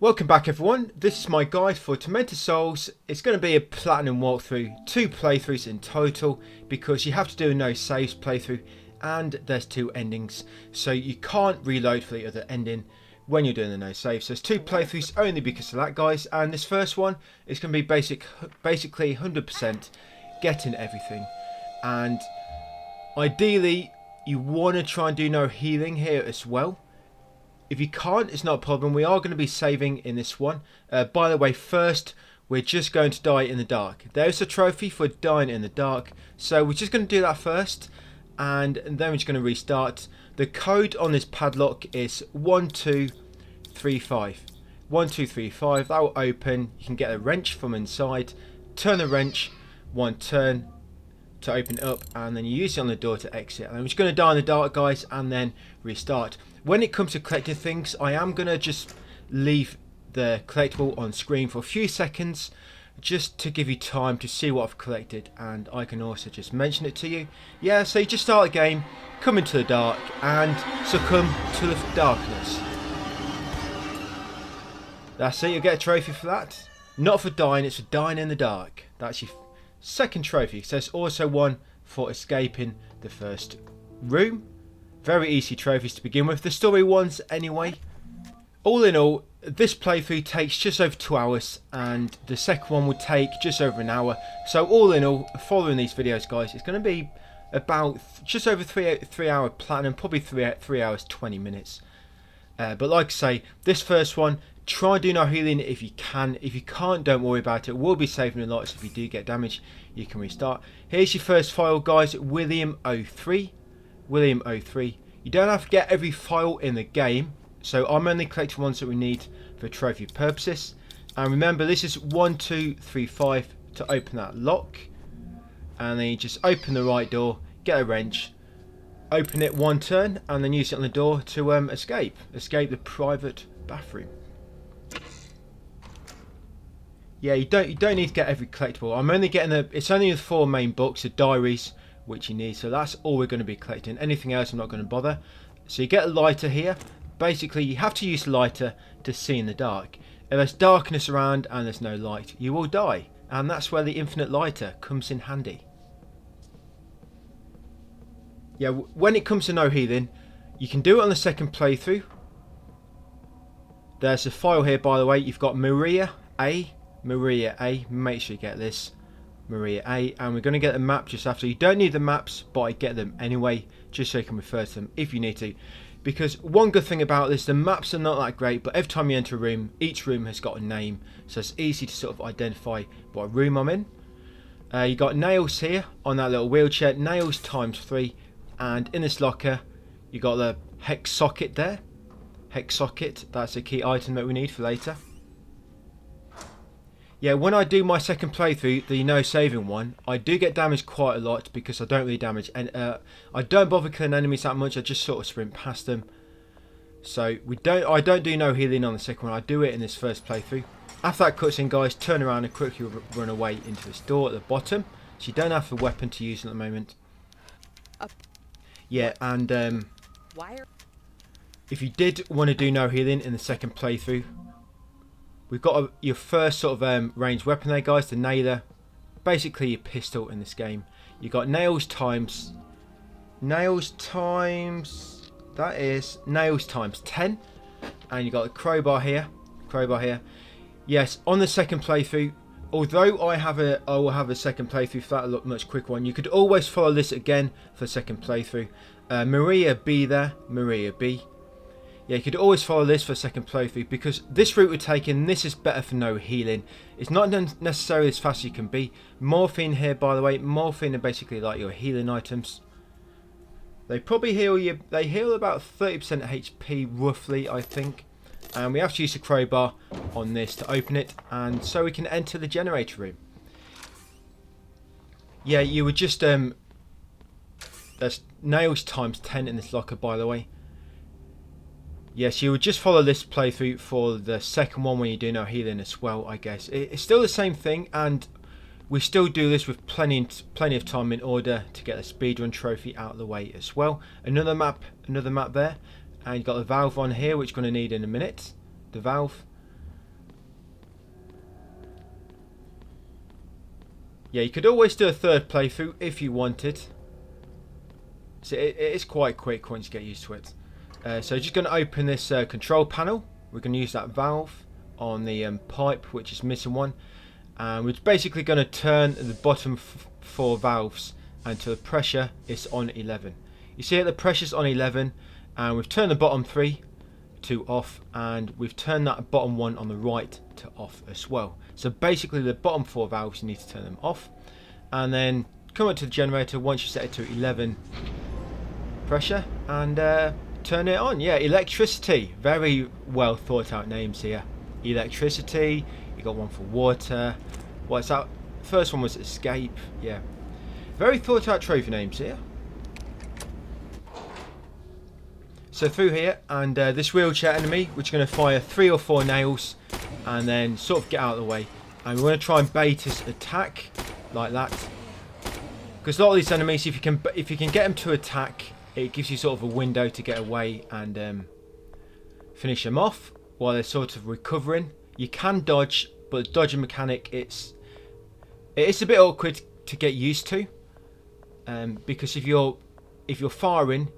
Welcome back everyone, this is my guide for Tormented Souls. It's going to be a platinum walkthrough, 2 playthroughs in total because you have to do a no saves playthrough and there's 2 endings, so you can't reload for the other ending when you're doing the no saves. So there's 2 playthroughs only because of that, guys, and this first one is going to be basically 100% getting everything, and ideally you want to try and do no healing here as well. If you can't, it's not a problem. We are going to be saving in this one. By the way, first, we're just going to die in the dark. There's a trophy for dying in the dark. So we're just going to do that first. And then we're just going to restart. The code on this padlock is 1235. 1235. That will open. You can get a wrench from inside. Turn the wrench. 1 turn to open it up. And then you use it on the door to exit. And I'm just going to die in the dark, guys. And then restart. When it comes to collecting things, I am going to just leave the collectible on screen for a few seconds just to give you time to see what I've collected, and I can also just mention it to you. Yeah, so you just start the game, come into the dark and succumb to the darkness. That's it, you'll get a trophy for that. Not for dying, it's for dying in the dark. That's your second trophy. So there's also one for escaping the first room. Very easy trophies to begin with, the story ones anyway. All in all, this playthrough takes just over 2 hours and the second one would take just over an hour. So all in all, following these videos, guys, it's going to be about just over 3 hour platinum, probably 3 hours 20 minutes. But like I say, this first one, try and do no healing if you can. If you can't, don't worry about it. We'll be saving a lot, so if you do get damage, you can restart. Here's your first file, guys, William 03. William 03. You don't have to get every file in the game, so I'm only collecting ones that we need for trophy purposes. And remember, this is 1235 to open that lock, and then you just open the right door, get a wrench, open it 1 turn, and then use it on the door to escape the private bathroom. Yeah, you don't need to get every collectible. I'm only getting it's only the 4 main books, the diaries, which you need, so that's all we're going to be collecting. Anything else I'm not going to bother. So you get a lighter here. Basically you have to use a lighter to see in the dark. If there's darkness around and there's no light, you will die, and that's where the infinite lighter comes in handy. Yeah, when it comes to no healing, you can do it on the second playthrough. There's a file here, by the way. You've got Maria A. Make sure you get this, Maria A, and we're going to get the map just after. You don't need the maps, but I get them anyway, just so you can refer to them if you need to. Because one good thing about this, the maps are not that great, but every time you enter a room, each room has got a name, so it's easy to sort of identify what room I'm in. You got nails here on that little wheelchair, nails ×3, and in this locker you got the hex socket there. Hex socket, that's a key item that we need for later. Yeah, when I do my second playthrough, the no saving one, I do get damaged quite a lot because I don't really damage, and I don't bother killing enemies that much. I just sort of sprint past them. So I don't do no healing on the second one. I do it in this first playthrough. After that cutscene, guys, turn around and quickly run away into this door at the bottom. So you don't have a weapon to use at the moment. Yeah, and if you did want to do no healing in the second playthrough, we've got your first sort of ranged weapon there, guys, the nailer. Basically your pistol in this game. You've got nails times, that is nails times 10. And you've got the crowbar here. Yes, on the second playthrough, although I will have a second playthrough for that, look much quicker one. You could always follow this again for a second playthrough. Maria B there, Maria B. Yeah, you could always follow this for a second playthrough because this route we're taking, this is better for no healing. It's not necessarily as fast as you can be. Morphine here, by the way. Morphine are basically like your healing items. They probably heal you. They heal about 30% HP roughly, I think. And we have to use the crowbar on this to open it, and so we can enter the generator room. Yeah, you would just there's nails times 10 in this locker, by the way. Yes, you would just follow this playthrough for the second one when you do no healing as well, I guess. It's still the same thing, and we still do this with plenty of time in order to get the speedrun trophy out of the way as well. Another map there, and you've got the valve on here, which you're going to need in a minute. The valve. Yeah, you could always do a third playthrough if you wanted. So it is quite quick once you get used to it. So just going to open this control panel. We're going to use that valve on the pipe, which is missing one. And we're basically going to turn the bottom 4 valves until the pressure is on 11. You see the pressure's on 11, and we've turned the bottom 3 to off, and we've turned that bottom 1 on the right to off as well. So basically the bottom 4 valves, you need to turn them off, and then come up to the generator once you set it to 11 pressure and turn it on. Yeah, electricity. Very well thought out names here. Electricity. You got one for water. What's that? First one was escape. Yeah, very thought out trophy names here. So through here, and this wheelchair enemy, which are going to fire 3 or 4 nails and then sort of get out of the way. And we're going to try and bait his attack like that. Because a lot of these enemies, if you can get them to attack, it gives you sort of a window to get away and finish them off while they're sort of recovering. You can dodge, but the dodging mechanic, it's a bit awkward to get used to. Because if you're firing,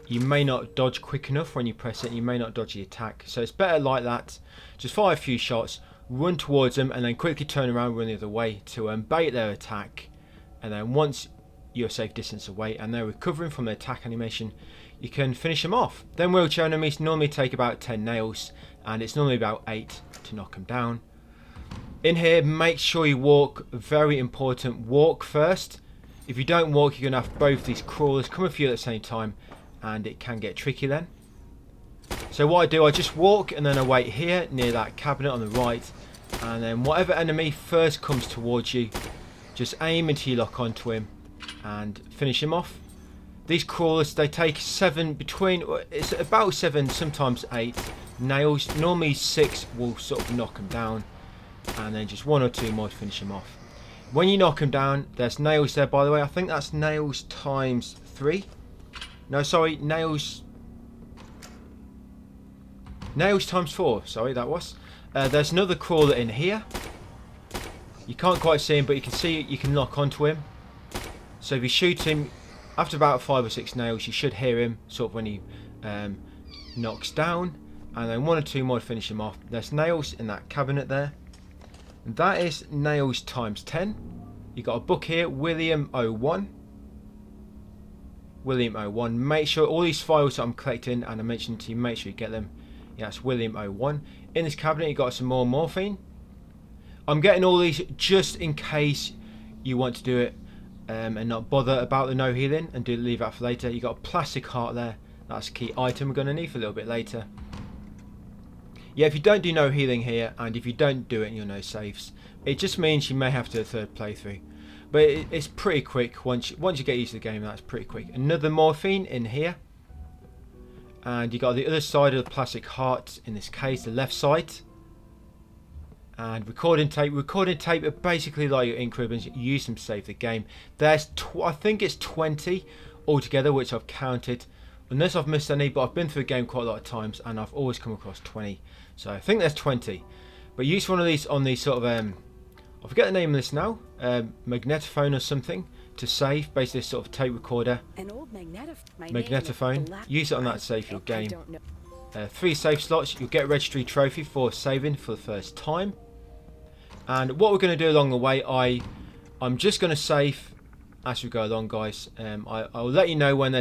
you may not dodge quick enough when you press it. You may not dodge the attack. So it's better like that. Just fire a few shots, run towards them, and then quickly turn around, run the other way to bait their attack. And then once you're a safe distance away and they're recovering from the attack animation, you can finish them off. Then wheelchair enemies normally take about 10 nails, and it's normally about 8 to knock them down. In here, make sure you walk. Very important, walk first. If you don't walk, you're going to have both these crawlers come at you at the same time, and it can get tricky then. So what I do, I just walk and then I wait here near that cabinet on the right, and then whatever enemy first comes towards you, just aim until you lock onto him and finish him off. These crawlers, they take it's about 7, sometimes 8 nails. Normally 6 will sort of knock them down, and then just 1 or 2 more to finish them off. When you knock them down, there's nails there, by the way. I think that's nails times 3. No, sorry, nails times 4. Sorry, that was. There's another crawler in here. You can't quite see him, but you can see you can lock onto him. So if you shoot him, after about 5 or 6 nails, you should hear him sort of when he knocks down. And then 1 or 2 more to finish him off. There's nails in that cabinet there. And that is nails times 10. You got a book here, William 01. William 01. Make sure all these files that I'm collecting and I mentioned to you, make sure you get them. Yeah, it's William 01. In this cabinet, you got some more morphine. I'm getting all these just in case you want to do it and not bother about the no healing and leave that for later. You got a plastic heart there. That's a key item we're going to need for a little bit later. Yeah, if you don't do no healing here, and if you don't do it in your no saves, it just means you may have to do a third playthrough. But it's pretty quick. Once you get used to the game, that's pretty quick. Another morphine in here. And you got the other side of the plastic heart, in this case, the left side. And recording tape. Recording tape are basically like your ink ribbons. You use them to save the game. There's, I think it's 20 altogether, which I've counted. Unless I've missed any, but I've been through the game quite a lot of times, and I've always come across 20. So I think there's 20. But use one of these on these sort of, I forget the name of this now, magnetophone or something, to save. Basically, this sort of tape recorder. An old magnetophone. Use it on that to save your game. 3 save slots. You'll get a registry trophy for saving for the first time. And what we're going to do along the way, I'm just going to save as we go along, guys. I'll let you know when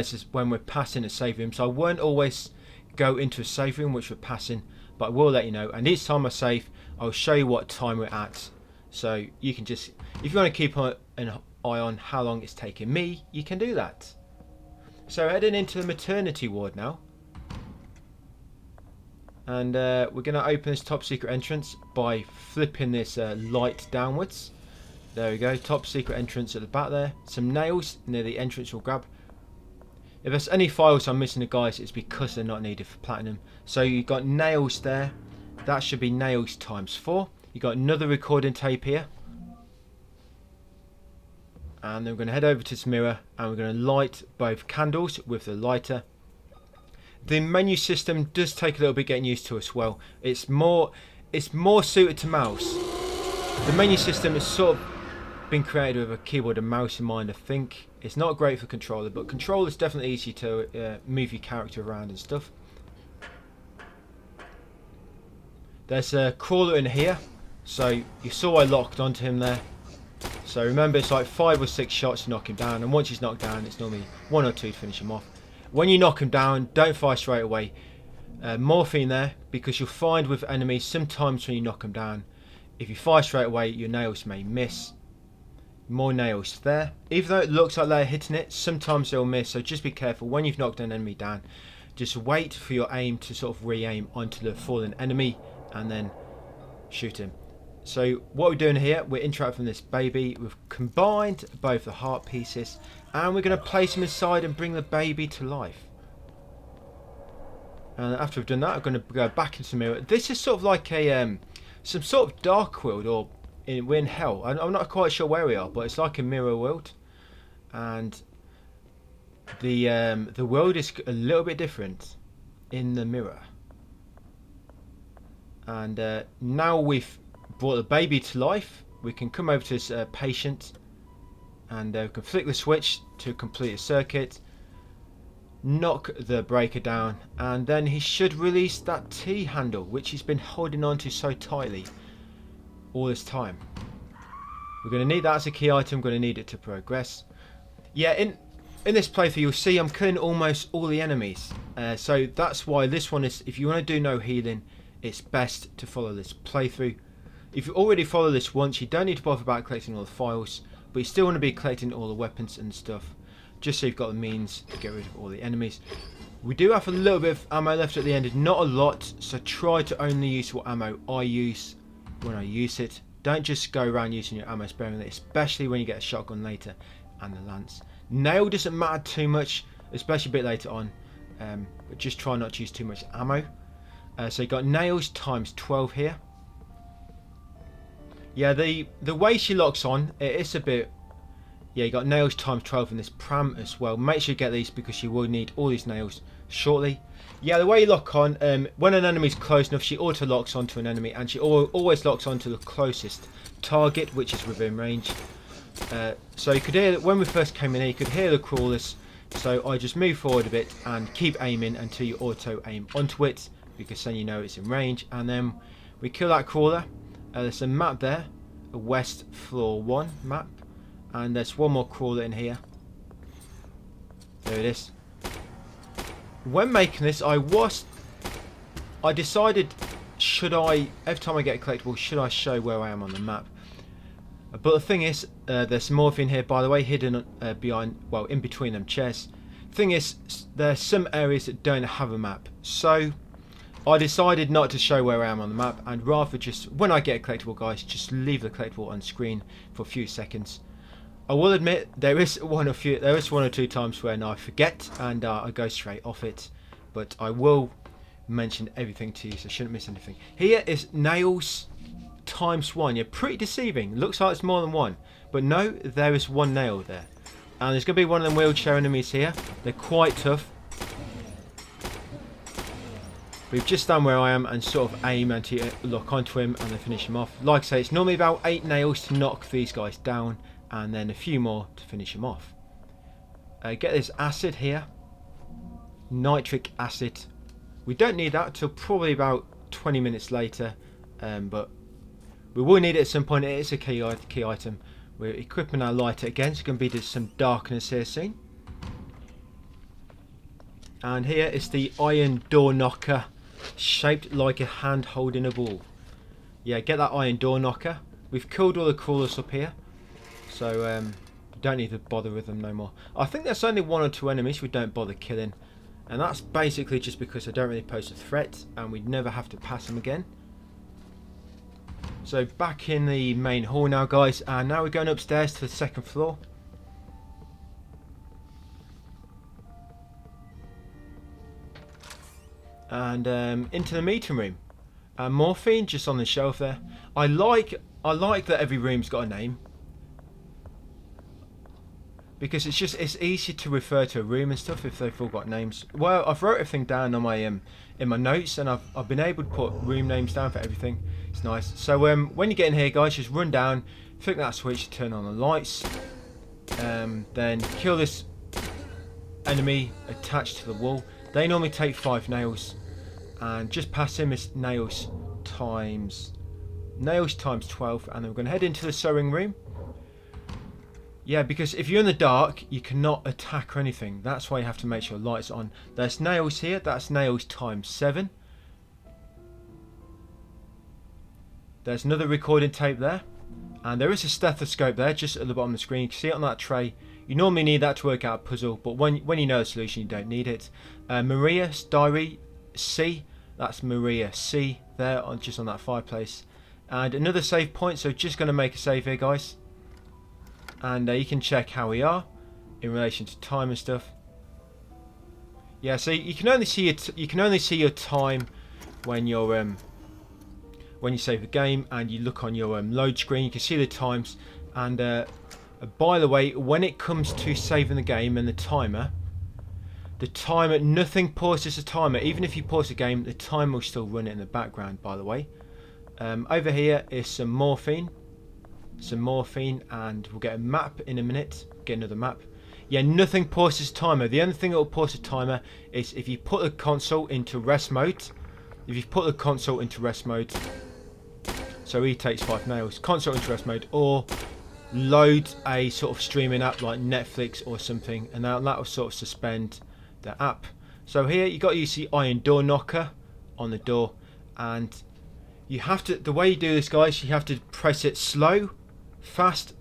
we're passing a save room. So I won't always go into a save room which we're passing, but I will let you know. And each time I save, I'll show you what time we're at. So you can just, if you want to keep an eye on how long it's taking me, you can do that. So heading into the maternity ward now. And we're going to open this top secret entrance by flipping this light downwards. There we go, top secret entrance at the back there. Some nails near the entrance we'll grab. If there's any files I'm missing, guys, it's because they're not needed for platinum. So you've got nails there. That should be nails times 4. You've got another recording tape here. And then we're going to head over to this mirror and we're going to light both candles with the lighter. The menu system does take a little bit getting used to as well. It's more suited to mouse. The menu system is sort of been created with a keyboard and mouse in mind. I think it's not great for controller, but controller is definitely easy to move your character around and stuff. There's a crawler in here, so you saw I locked onto him there. So remember, it's like 5 or 6 shots to knock him down, and once he's knocked down, it's normally 1 or 2 to finish him off. When you knock him down, don't fire straight away. Morphine there, because you'll find with enemies sometimes when you knock them down, if you fire straight away, your nails may miss. More nails there. Even though it looks like they're hitting it, sometimes they'll miss, so just be careful when you've knocked an enemy down. Just wait for your aim to sort of re-aim onto the fallen enemy and then shoot him. So what we're doing here, we're interacting with this baby. We've combined both the heart pieces and we're going to place him inside and bring the baby to life. And after we've done that, I'm going to go back into the mirror. This is sort of like a some sort of dark world, or we're in hell. I'm not quite sure where we are, but it's like a mirror world, and the world is a little bit different in the mirror. And now we've brought the baby to life, we can come over to this patient, and we can flick the switch to complete a circuit, knock the breaker down, and then he should release that T handle which he's been holding on to so tightly all this time. We're going to need that as a key item, going to need it to progress. Yeah, in this playthrough you'll see I'm killing almost all the enemies, so that's why this one is, if you want to do no healing, it's best to follow this playthrough. If you already follow this once, you don't need to bother about collecting all the files, but you still want to be collecting all the weapons and stuff, just so you've got the means to get rid of all the enemies. We do have a little bit of ammo left at the end, not a lot, so try to only use what ammo I use when I use it. Don't just go around using your ammo sparingly, especially when you get a shotgun later and the lance. Nail doesn't matter too much, especially a bit later on, but just try not to use too much ammo. So you got nails times 12 here. Yeah, the way she locks on, it's a bit... Yeah, you got nails times 12 in this pram as well. Make sure you get these because you will need all these nails shortly. Yeah, the way you lock on, when an enemy's close enough, she auto locks onto an enemy, and she always locks onto the closest target, which is within range. So you could hear, when we first came in here, you could hear the crawlers. So I just move forward a bit and keep aiming until you auto aim onto it, because then you know it's in range. And then we kill that crawler. There's a map there, a West Floor 1 map, and there's one more crawler in here. There it is. When making this, I decided, should I, every time I get a collectible, should I show where I am on the map? But the thing is, there's some more in here, by the way, hidden behind, well, in between them chairs. Thing is, there's some areas that don't have a map, so I decided not to show where I am on the map, and rather just, when I get a collectible, guys, just leave the collectible on screen for a few seconds. I will admit there is one or two times when I forget and I go straight off it, but I will mention everything to you, so I shouldn't miss anything. Here is nails times 1. You're pretty deceiving. Looks like it's more than 1, but no, there is 1 nail there. And there's going to be one of them wheelchair enemies here. They're quite tough. We've just done where I am and sort of aim and lock onto him and then finish him off. Like I say, it's normally about 8 nails to knock these guys down, and then a few more to finish him off. Get this acid here, nitric acid. We don't need that till probably about 20 minutes later, but we will need it at some point. It is a key item. We're equipping our lighter again, so it's going to be some darkness here soon. And here is the iron door knocker, shaped like a hand holding a ball. Yeah, get that iron door knocker. We've killed all the crawlers up here, so don't need to bother with them no more. I think there's only 1 or 2 enemies we don't bother killing, and that's basically just because they don't really pose a threat and we'd never have to pass them again. So back in the main hall now, guys, and now we're going upstairs to the 2nd floor. And into the meeting room. Morphine just on the shelf there. I like that every room's got a name, because it's easier to refer to a room and stuff if they've all got names. Well, I've wrote everything down on my in my notes, and I've been able to put room names down for everything. It's nice. So when you get in here, guys, just run down Flick that switch to turn on the lights. Then kill this enemy attached to the wall. They normally take 5 nails. And just past him is nails times 12. And then we're going to head into the sewing room. Yeah, because if you're in the dark, you cannot attack or anything. That's why you have to make sure lights are on. There's nails here. That's nails times 7. There's another recording tape there. And there is a stethoscope there, just at the bottom of the screen. You can see it on that tray. You normally need that to work out a puzzle, but when you know the solution, you don't need it. Maria's diary C. That's Maria C there, just on that fireplace. And another save point, so just going to make a save here, guys. And you can check how we are in relation to time and stuff. Yeah, so you can only see your time when you're when you save the game and you look on your load screen. You can see the times. And by the way, when it comes to saving the game and the timer, nothing pauses the timer. Even if you pause the game, the timer will still run it in the background. By the way, over here is some morphine. And we'll get a map in a minute. Get another map. Yeah, nothing pauses timer. The only thing that will pause the timer is if you put the console into rest mode. So he takes 5 nails. Console into rest mode, or load a sort of streaming app like Netflix or something, and that will sort of suspend the app. So here you got to use the iron door knocker on the door, and you have to. The way you do this, guys, you have to press it slow. Fast,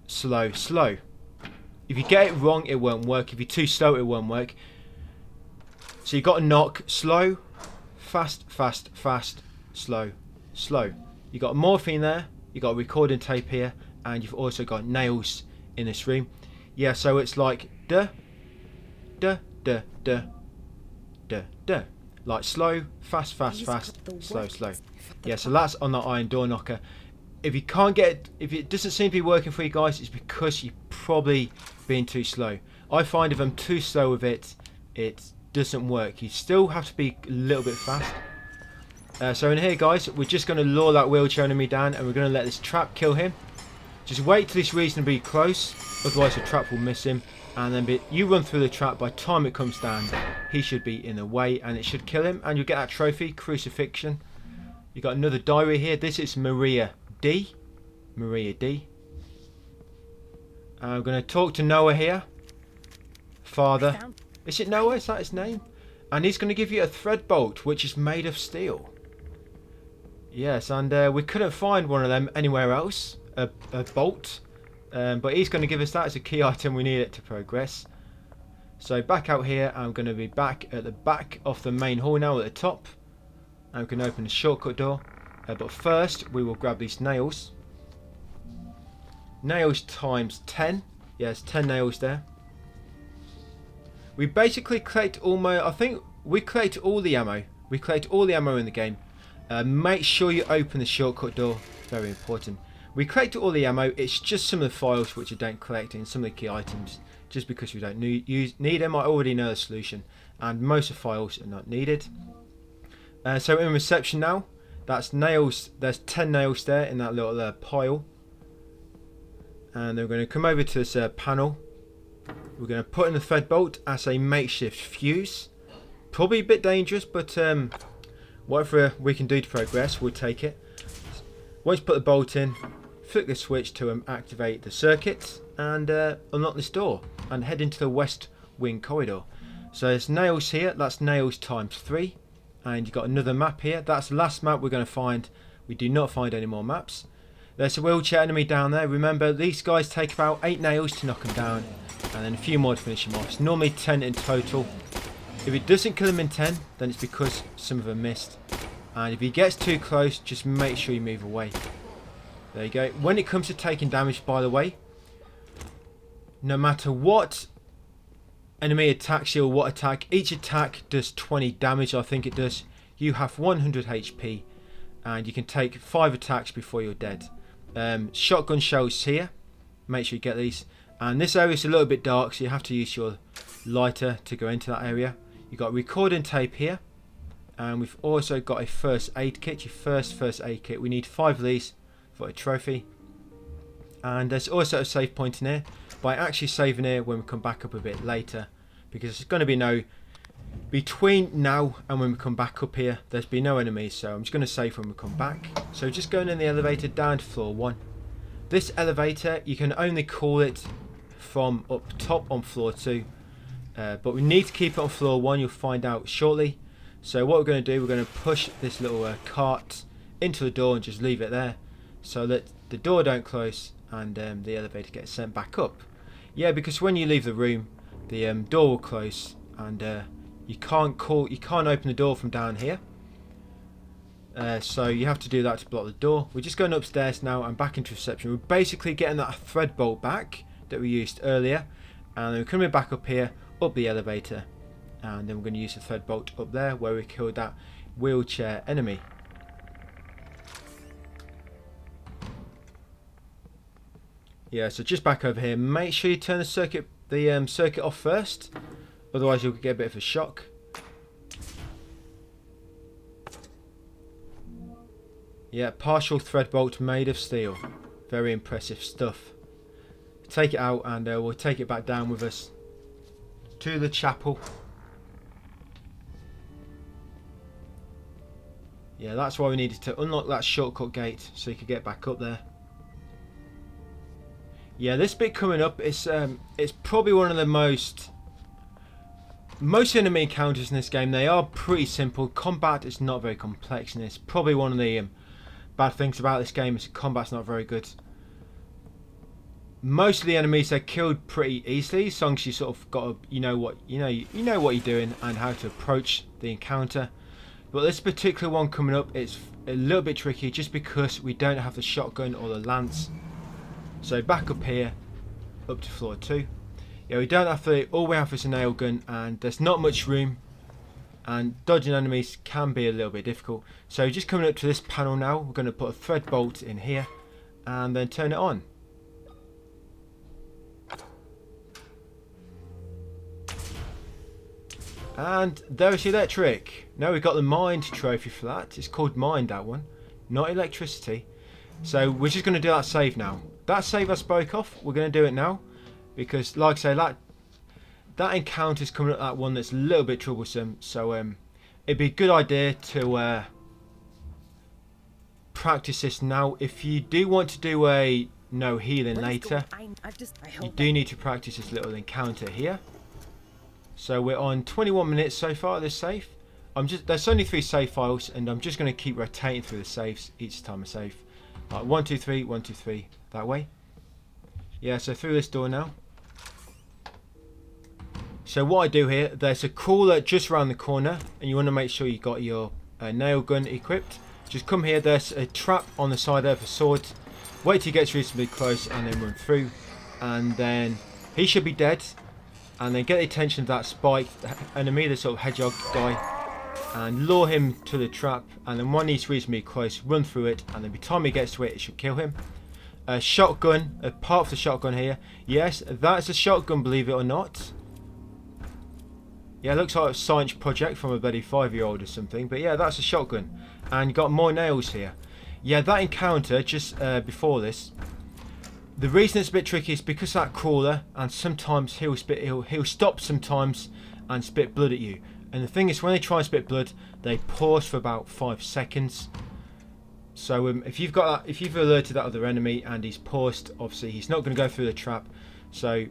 slow. If you get it wrong, it won't work. If you're too slow, it won't work. So you got to knock slow, fast, slow. You got morphine there. You got a recording tape here, and you've also got nails in this room. Yeah, so it's like duh, like slow, fast, slow. Yeah, so that's on the iron door knocker. If you can't get it, if it doesn't seem to be working for you guys, it's because you're probably being too slow. I find if I'm too slow with it, it doesn't work. You still have to be a little bit fast. So in here, guys, we're just going to lure that wheelchair enemy down, and we're going to let this trap kill him. Just wait till it's reasonably close, otherwise the trap will miss him. And then you run through the trap. By the time it comes down, he should be in the way, and it should kill him. And you'll get that trophy, crucifixion. You got another diary here. This is Maria D. And I'm going to talk to Noah here. Father. Is it Noah? Is that his name? And he's going to give you a thread bolt, which is made of steel. Yes, and we couldn't find one of them anywhere else. A bolt. But he's going to give us that as a key item. We need it to progress. So back out here. I'm going to be back at the back of the main hall now at the top. I'm going to open the shortcut door. But first, we will grab these nails. Nails times 10. Yes, 10 nails there. We basically collect I think we collect all the ammo. We collect all the ammo in the game. Make sure you open the shortcut door. Very important. We collect all the ammo. It's just some of the files which I don't collect, and some of the key items. Just because we don't need them. I already know the solution. And most of the files are not needed. So in reception now. That's nails. There's 10 nails there in that little pile. And then we're going to come over to this panel. We're going to put in the thread bolt as a makeshift fuse. Probably a bit dangerous, but whatever we can do to progress, we'll take it. Once you put the bolt in, flick the switch to activate the circuit and unlock this door and head into the west wing corridor. So there's nails here. That's nails times 3. And you've got another map here. That's the last map we're going to find. We do not find any more maps. There's a wheelchair enemy down there. Remember, these guys take about 8 nails to knock them down, and then a few more to finish them off. It's normally 10 in total. If it doesn't kill them in 10, then it's because some of them missed. And if he gets too close, just make sure you move away. There you go. When it comes to taking damage, by the way, no matter what enemy attacks you or what attack, each attack does 20 damage, I think it does. You have 100 HP and you can take 5 attacks before you're dead. Shotgun shells here, make sure you get these. And this area is a little bit dark, so you have to use your lighter to go into that area. You've got recording tape here, and we've also got a first aid kit, your first aid kit. We need 5 of these for a trophy. And there's also a save point in here, by actually saving here when we come back up a bit later, because there's going to be no, between now and when we come back up here, there's been no enemies, so I'm just going to save when we come back. So just going in the elevator down to floor 1. This elevator, you can only call it from up top on floor 2, but we need to keep it on floor 1, you'll find out shortly. So what we're going to do, we're going to push this little cart into the door and just leave it there, so that the door don't close and the elevator gets sent back up. Yeah, because when you leave the room, the door will close, and you can't open the door from down here. So you have to do that to block the door. We're just going upstairs now and back into reception. We're basically getting that thread bolt back that we used earlier, and then we're coming back up here, up the elevator, and then we're going to use the thread bolt up there where we killed that wheelchair enemy. Yeah, so just back over here. Make sure you turn the circuit off first, otherwise you'll get a bit of a shock. Yeah, partial thread bolt made of steel. Very impressive stuff. Take it out and we'll take it back down with us to the chapel. Yeah, that's why we needed to unlock that shortcut gate so you could get back up there. Yeah, this bit coming up, it's probably one of the most enemy encounters in this game. They are pretty simple. Combat is not very complex in this. Probably one of the bad things about this game is combat's not very good. Most of the enemies are killed pretty easily, as long as you sort of got to, you know what you're doing and how to approach the encounter. But this particular one coming up, it's a little bit tricky just because we don't have the shotgun or the lance. So back up here, up to floor 2. Yeah, we don't have all we have is a nail gun, and there's not much room, and dodging enemies can be a little bit difficult. So just coming up to this panel now, we're going to put a thread bolt in here, and then turn it on. And there's the electric. Now we've got the mind trophy for that. It's called mind, that one, not electricity. So we're just going to do that save now. That save I spoke of, we're going to do it now, because like I say, that encounter's coming up, that one that's a little bit troublesome. So it'd be a good idea to practice this now. If you do want to do a no healing later, you do need to practice this little encounter here. So we're on 21 minutes so far this save. There's only 3 save files, and I'm just going to keep rotating through the saves each time I save. Like 1, 2, 3, 1, 2, 3, that way. Yeah, so through this door now. So what I do here, there's a crawler just around the corner, and you want to make sure you got your nail gun equipped. Just come here, there's a trap on the side of a sword. Wait till he gets reasonably close and then run through. And then he should be dead. And then get the attention of that spiked enemy, the sort of hedgehog guy. And lure him to the trap, and then when he's reasonably close, run through it, and then by the time he gets to it, it should kill him. A shotgun, a part of the shotgun here. Yes, that's a shotgun, believe it or not. Yeah, it looks like a science project from a bloody 5-year-old or something, but yeah, that's a shotgun. And you got more nails here. Yeah, that encounter just before this, the reason it's a bit tricky is because that crawler, and sometimes he'll stop sometimes and spit blood at you. And the thing is, when they try and spit blood, they pause for about 5 seconds. So if you've alerted that other enemy and he's paused, obviously he's not going to go through the trap. So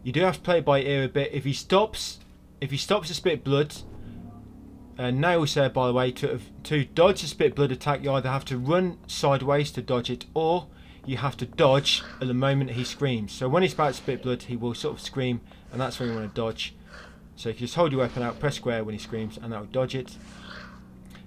you do have to play it by ear a bit. If he stops to spit blood, nails there by the way, to dodge a spit blood attack, you either have to run sideways to dodge it, or you have to dodge at the moment he screams. So when he's about to spit blood, he will sort of scream, and that's when you want to dodge. So if you just hold your weapon out, press square when he screams, and that will dodge it.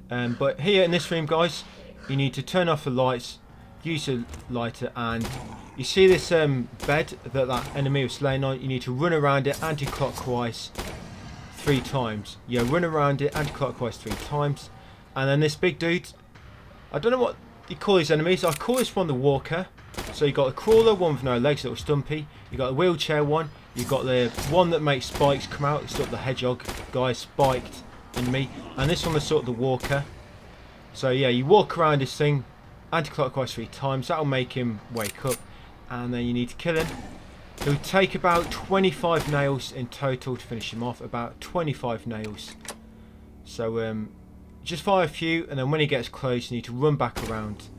But here in this room, guys, you need to turn off the lights, use a lighter, and you see this bed that enemy was laying on. You need to run around it anti-clockwise 3 times. Yeah, run around it anti-clockwise 3 times. And then this big dude, I don't know what you call these enemies. I call this one the walker. So you got the crawler, one with no legs, little stumpy. You got the wheelchair one. You've got the one that makes spikes come out. It's sort of the hedgehog guy, spiked enemy. And this one is sort of the walker. So yeah, you walk around this thing anti-clockwise 3 times. That'll make him wake up, and then you need to kill him. It'll take about 25 nails in total to finish him off. About 25 nails. So just fire a few, and then when he gets close, you need to run back around,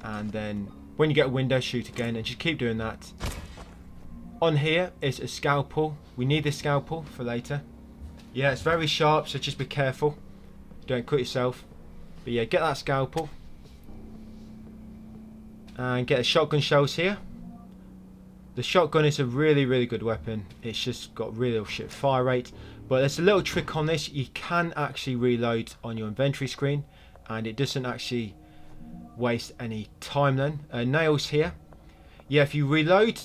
and then when you get a window, shoot again, and just keep doing that. On here is a scalpel. We need this scalpel for later. Yeah, it's very sharp, so just be careful. Don't cut yourself. But yeah, get that scalpel. And get the shotgun shells here. The shotgun is a really, really good weapon. It's just got really shit fire rate. But there's a little trick on this. You can actually reload on your inventory screen, and it doesn't actually waste any time then. Nails here. Yeah, if you reload,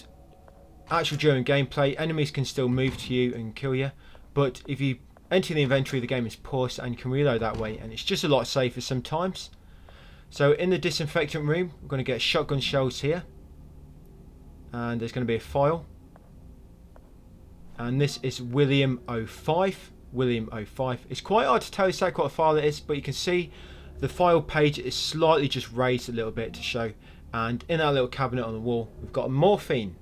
actual during gameplay, enemies can still move to you and kill you. But if you enter the inventory, the game is paused and you can reload that way, and it's just a lot safer sometimes. So in the disinfectant room, we're going to get shotgun shells here, and there's going to be a file, and this is William 05. William 05. It's quite hard to tell exactly what file it is, but you can see the file page is slightly just raised a little bit to show. And in our little cabinet on the wall, we've got a morphine.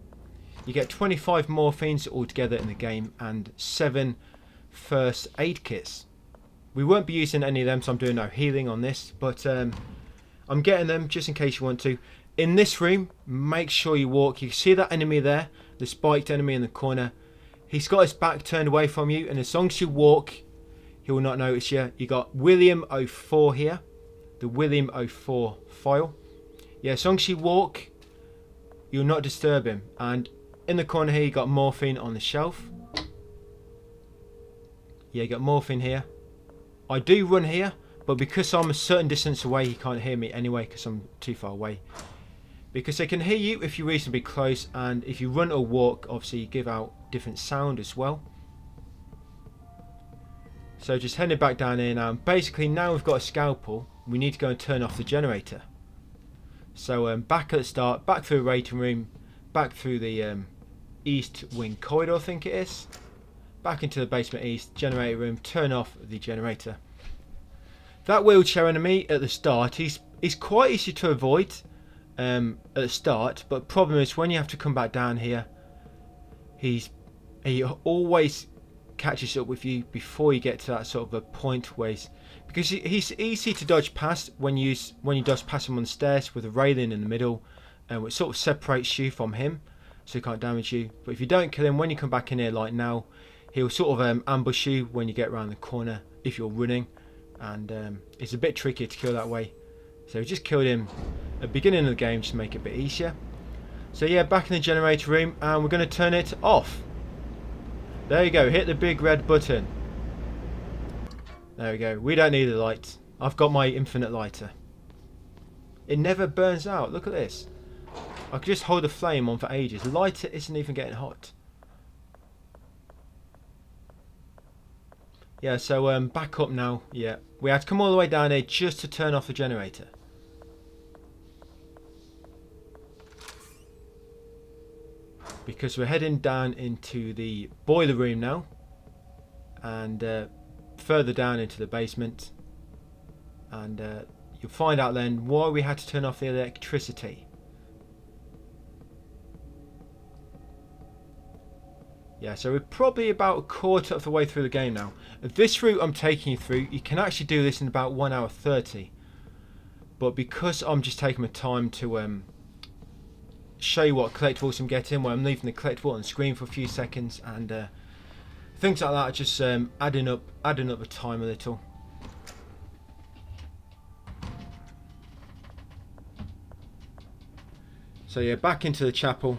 You get 25 morphines altogether in the game, and 7 first aid kits. We won't be using any of them, so I'm doing no healing on this, but I'm getting them just in case you want to. In this room, make sure you walk. You see that enemy there, the spiked enemy in the corner. He's got his back turned away from you, and as long as you walk, he will not notice you. You got William 04 here, the William 04 file. Yeah, as long as you walk, you'll not disturb him. And in the corner here, you got morphine on the shelf. Yeah, you got morphine here. I do run here, but because I'm a certain distance away, he can't hear me anyway because I'm too far away. Because they can hear you if you're reasonably close, and if you run or walk, obviously you give out different sound as well. So just heading back down here now. Basically, now we've got a scalpel, we need to go and turn off the generator. So back at the start, back through the waiting room, back through the east wing corridor, I think it is. Back into the basement east, generator room, turn off the generator. That wheelchair enemy at the start, he's quite easy to avoid at the start, but problem is when you have to come back down here, he always catches up with you before you get to that sort of a point where because he's easy to dodge past when you dodge past him on the stairs with a railing in the middle, which sort of separates you from him, so he can't damage you. But if you don't kill him when you come back in here like now, he'll sort of ambush you when you get around the corner if you're running, and it's a bit tricky to kill that way. So we just killed him at the beginning of the game just to make it a bit easier. So yeah, back in the generator room, and we're going to turn it off. There you go, hit the big red button. There we go, we don't need the light. I've got my infinite lighter. It never burns out, look at this. I could just hold the flame on for ages. The lighter isn't even getting hot. Yeah, so back up now. Yeah, we had to come all the way down here just to turn off the generator. Because we're heading down into the boiler room now, and further down into the basement, and you'll find out then why we had to turn off the electricity. Yeah, so we're probably about a quarter of the way through the game now. This route I'm taking you through, you can actually do this in about 1 hour 30. But because I'm just taking my time to show you what collectibles I'm getting, where I'm leaving the collectible on the screen for a few seconds, and things like that, are just adding up the time a little. So yeah, back into the chapel,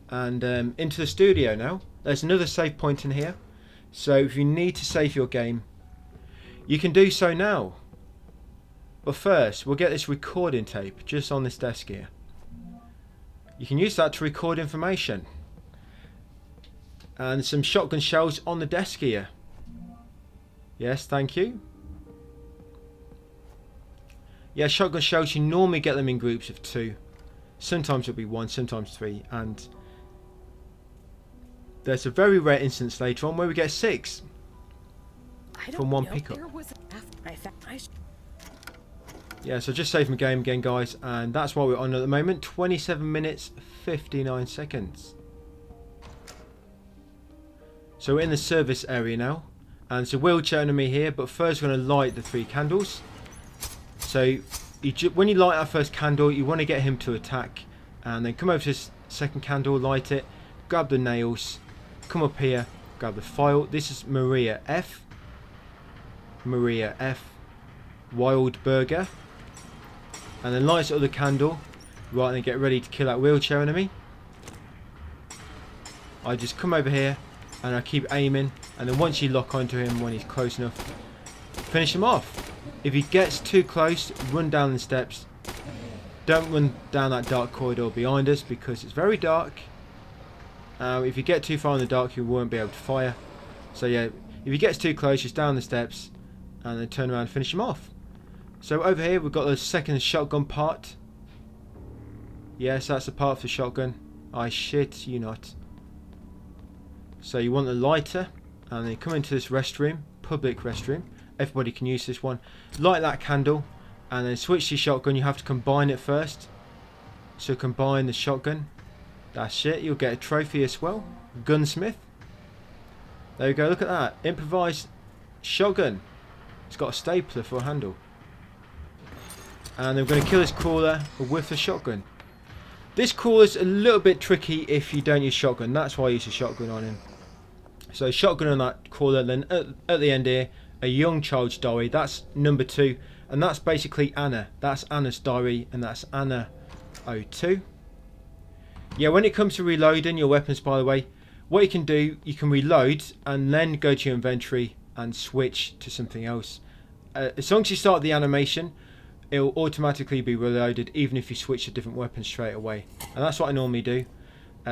and into the studio now. There's another save point in here, so if you need to save your game, you can do so now. But first, we'll get this recording tape just on this desk here. You can use that to record information. And some shotgun shells on the desk here. Yes, thank you. Yeah, shotgun shells, you normally get them in groups of 2. Sometimes it'll be 1, sometimes 3, and there's a very rare instance later on where we get 6 from one pickup. Yeah, so just save my game again, guys, and that's what we're on at the moment. 27 minutes 59 seconds. So we're in the service area now, and it's a wheelchair enemy here, but first we're going to light the 3 candles. So when you light our first candle, you want to get him to attack, and then come over to this second candle, light it, grab the nails, come up here, grab the file. This is Maria F, Wild Burger, and then light the other candle, right, and then get ready to kill that wheelchair enemy. I just come over here and I keep aiming, and then once you lock onto him when he's close enough, finish him off. If he gets too close, run down the steps. Don't run down that dark corridor behind us because it's very dark. If you get too far in the dark, you won't be able to fire. So yeah, if he gets too close, just down the steps and then turn around and finish him off. So over here we've got the second shotgun part. Yes, that's the part for the shotgun. I shit you not. So you want the lighter, and then come into this restroom, public restroom. Everybody can use this one. Light that candle, and then switch to shotgun. You have to combine it first. So combine the shotgun. That's it. You'll get a trophy as well. Gunsmith. There you go. Look at that. Improvised shotgun. It's got a stapler for a handle. And then we're going to kill this crawler with the shotgun. This crawler's a little bit tricky if you don't use shotgun. That's why I use a shotgun on him. So shotgun on that crawler. Then at the end here, a young child's diary. That's number 2. And that's basically Anna. That's Anna's diary. And that's Anna 02. Yeah, when it comes to reloading your weapons, by the way, what you can do, you can reload and then go to your inventory and switch to something else. As long as you start the animation, it will automatically be reloaded even if you switch to different weapons straight away. And that's what I normally do.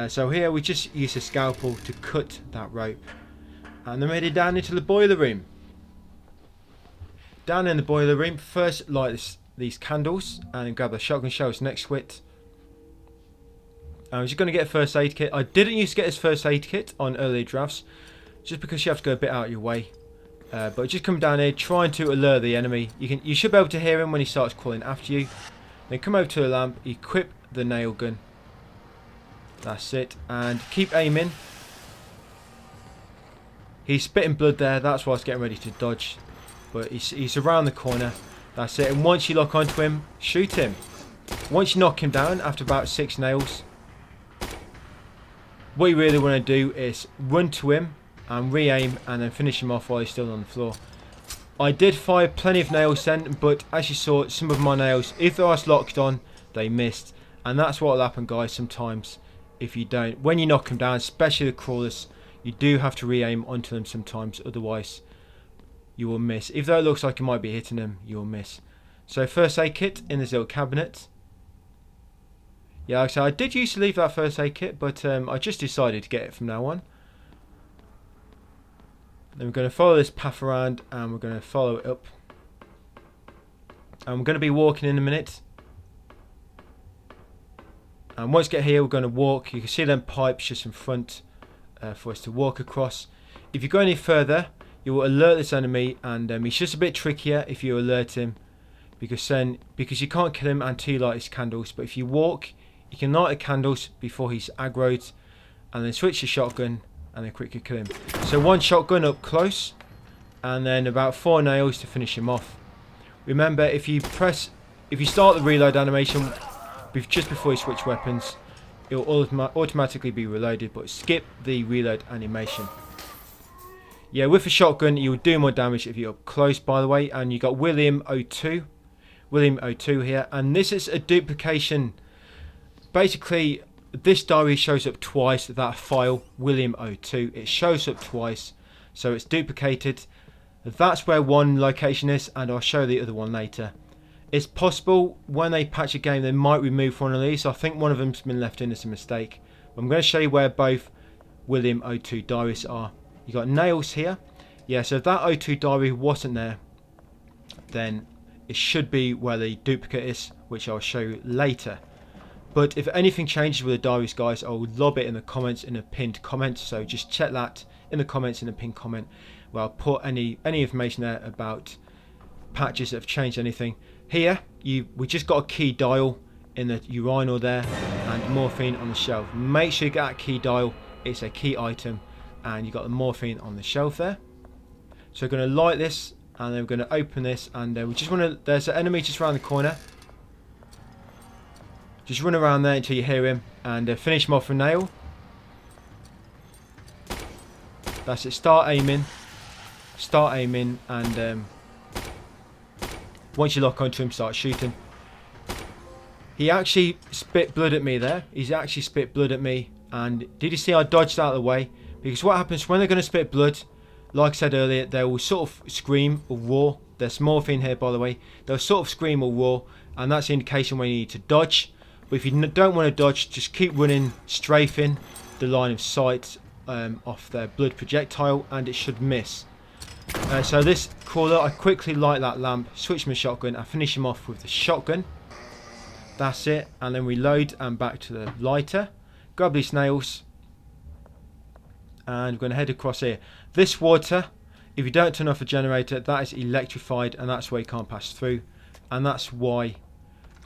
So here we just use a scalpel to cut that rope. And then we're headed down into the boiler room. Down in the boiler room, first light these candles and then grab the shotgun shells next to it. I'm just going to get a first aid kit. I didn't used to get this first aid kit on earlier drafts, just because you have to go a bit out of your way. But just come down here, trying to allure the enemy. You should be able to hear him when he starts crawling after you. Then come over to the lamp, equip the nail gun. That's it, and keep aiming. He's spitting blood there. That's why I was getting ready to dodge. But he's around the corner. That's it. And once you lock onto him, shoot him. Once you knock him down after about 6 nails, what you really want to do is run to him and re-aim and then finish him off while he's still on the floor. I did fire plenty of nails then, but as you saw, some of my nails, if I was locked on, they missed. And that's what will happen, guys, sometimes if you don't. When you knock them down, especially the crawlers, you do have to re-aim onto them sometimes, otherwise you will miss. Even though it looks like you might be hitting them, you will miss. So first aid kit in this little cabinet. Yeah, like I said, I did used to leave that first aid kit, but I just decided to get it from now on. Then we're going to follow this path around and we're going to follow it up. And we're going to be walking in a minute. And once we get here, we're going to walk. You can see them pipes just in front for us to walk across. If you go any further, you will alert this enemy, and he's just a bit trickier if you alert him, because you can't kill him until you light his candles. But if you walk, you can light the candles before he's aggroed, and then switch to shotgun, and then quickly kill him. So 1 shotgun up close, and then about 4 nails to finish him off. Remember, if you start the reload animation just before you switch weapons, it will automatically be reloaded, but skip the reload animation. Yeah, with a shotgun, you will do more damage if you're up close, by the way. And you got William 02 here, and this is a duplication. Basically, this diary shows up twice. That file, William 02, it shows up twice, so it's duplicated. That's where one location is, and I'll show the other one later. It's possible when they patch a game they might remove one of these. I think one of them's been left in as a mistake. I'm going to show you where both William 02 diaries are. You got nails here. Yeah, so if that 02 diary wasn't there, then it should be where the duplicate is, which I'll show you later. But if anything changes with the diaries, guys, I'll lob it in the comments in a pinned comment. So just check that in the comments in a pinned comment, where I'll put any information there about patches that have changed anything. Here, we just got a key dial in the urinal there, and morphine on the shelf. Make sure you get that key dial. It's a key item, and you got the morphine on the shelf there. So we're going to light this, and then we're going to open this, and we just want to. There's an enemy just around the corner. Just run around there until you hear him, and finish him off with a nail. That's it. Start aiming, and once you lock onto him, start shooting. He actually spit blood at me there. He's actually spit blood at me, and did you see I dodged out of the way? Because what happens when they're going to spit blood, like I said earlier, they will sort of scream or roar. There's morphine here, by the way. They'll sort of scream or roar, and that's the indication when you need to dodge. But if you don't want to dodge, just keep running, strafing the line of sight off their blood projectile, and it should miss. So this crawler, I quickly light that lamp, switch my shotgun, I finish him off with the shotgun. That's it, and then reload and back to the lighter. Grab these nails, and we're going to head across here. This water, if you don't turn off the generator, that is electrified, and that's why you can't pass through, and that's why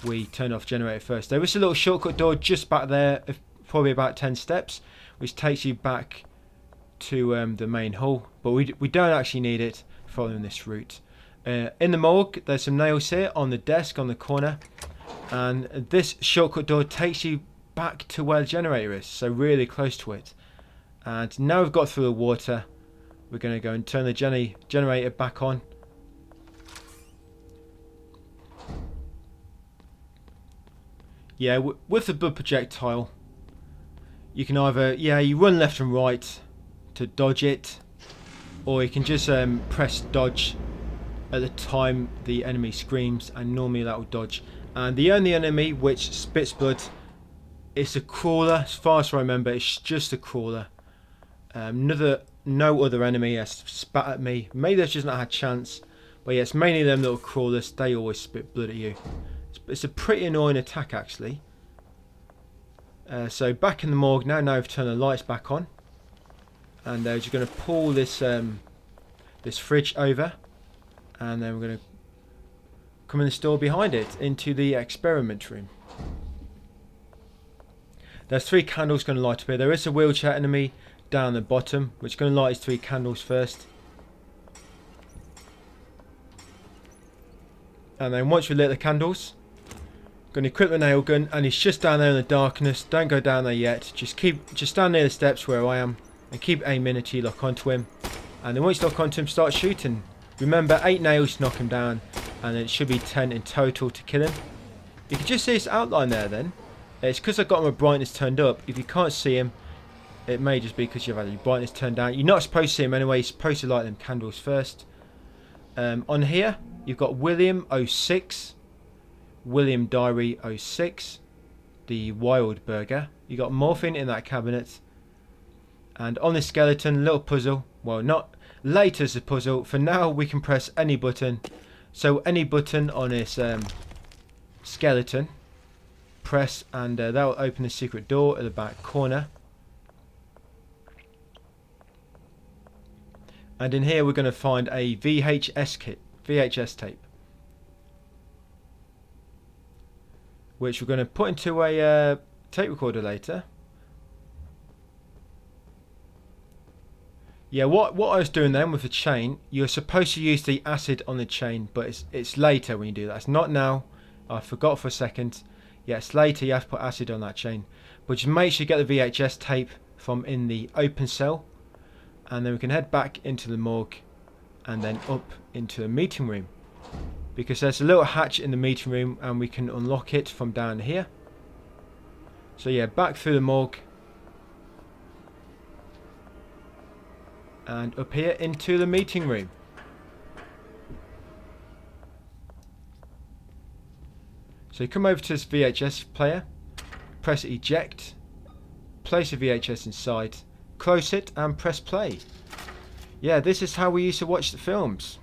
we turned off generator first. There is a little shortcut door just back there, probably about 10 steps, which takes you back to the main hull, but we don't actually need it following this route. In the morgue, there's some nails here on the desk on the corner, and this shortcut door takes you back to where the generator is, so really close to it. And now we've got through the water, we're going to go and turn the generator back on. Yeah, with the blood projectile, you can either, you run left and right to dodge it, or you can just press dodge at the time the enemy screams, and normally that will dodge. And the only enemy which spits blood, it's a crawler. As far as I remember, it's just a crawler. No other enemy has spat at me. Maybe they've just not had a chance, but yeah, it's mainly them little crawlers. They always spit blood at you. It's a pretty annoying attack, actually. So back in the morgue now. Now we've turned the lights back on, and we're just going to pull this this fridge over, and then we're going to come in the store behind it into the experiment room. There's 3 candles going to light up here. There is a wheelchair enemy down the bottom, which is going to light his 3 candles first. And then once we lit the candles, going to equip the nail gun, and he's just down there in the darkness. Don't go down there yet. Just stand near the steps where I am, and keep aiming until you lock onto him. And then once you lock onto him, start shooting. Remember, 8 nails to knock him down, and it should be 10 in total to kill him. You can just see his outline there then. It's because I've got my brightness turned up. If you can't see him, it may just be because you've had your brightness turned down. You're not supposed to see him anyway. You're supposed to light them candles first. On here, you've got William 06, William Diary 06, the Wild Burger. You got morphine in that cabinet. And on this skeleton, little puzzle. Well, not later as a puzzle. For now, we can press any button. So any button on this skeleton, press, and that will open the secret door at the back corner. And in here we're going to find a VHS tape, which we're going to put into a tape recorder later. Yeah, what I was doing then with the chain, you're supposed to use the acid on the chain, but it's later when you do that. It's not now. I forgot for a second. Yeah, it's later. You have to put acid on that chain. But just make sure you get the VHS tape from in the open cell, and then we can head back into the morgue and then up into the meeting room, because there's a little hatch in the meeting room and we can unlock it from down here. So yeah, back through the morgue and up here into the meeting room. So you come over to this VHS player, press eject, place the VHS inside, close it and press play. Yeah, this is how we used to watch the films.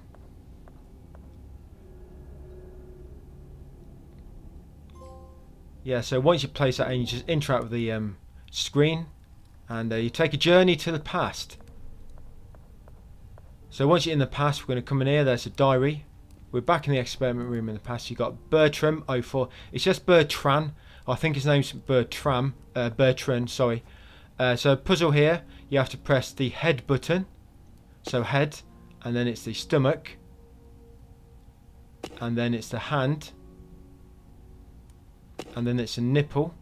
Yeah, so once you place that in, you just interact with the screen, and you take a journey to the past. So once you're in the past, we're going to come in here. There's a diary. We're back in the experiment room in the past. You got Bertram 04. It's just Bertram. I think his name's Bertram. Bertrand, sorry. So puzzle here. You have to press the head button. So head, and then it's the stomach, and then it's the hand, and then it's a nipple.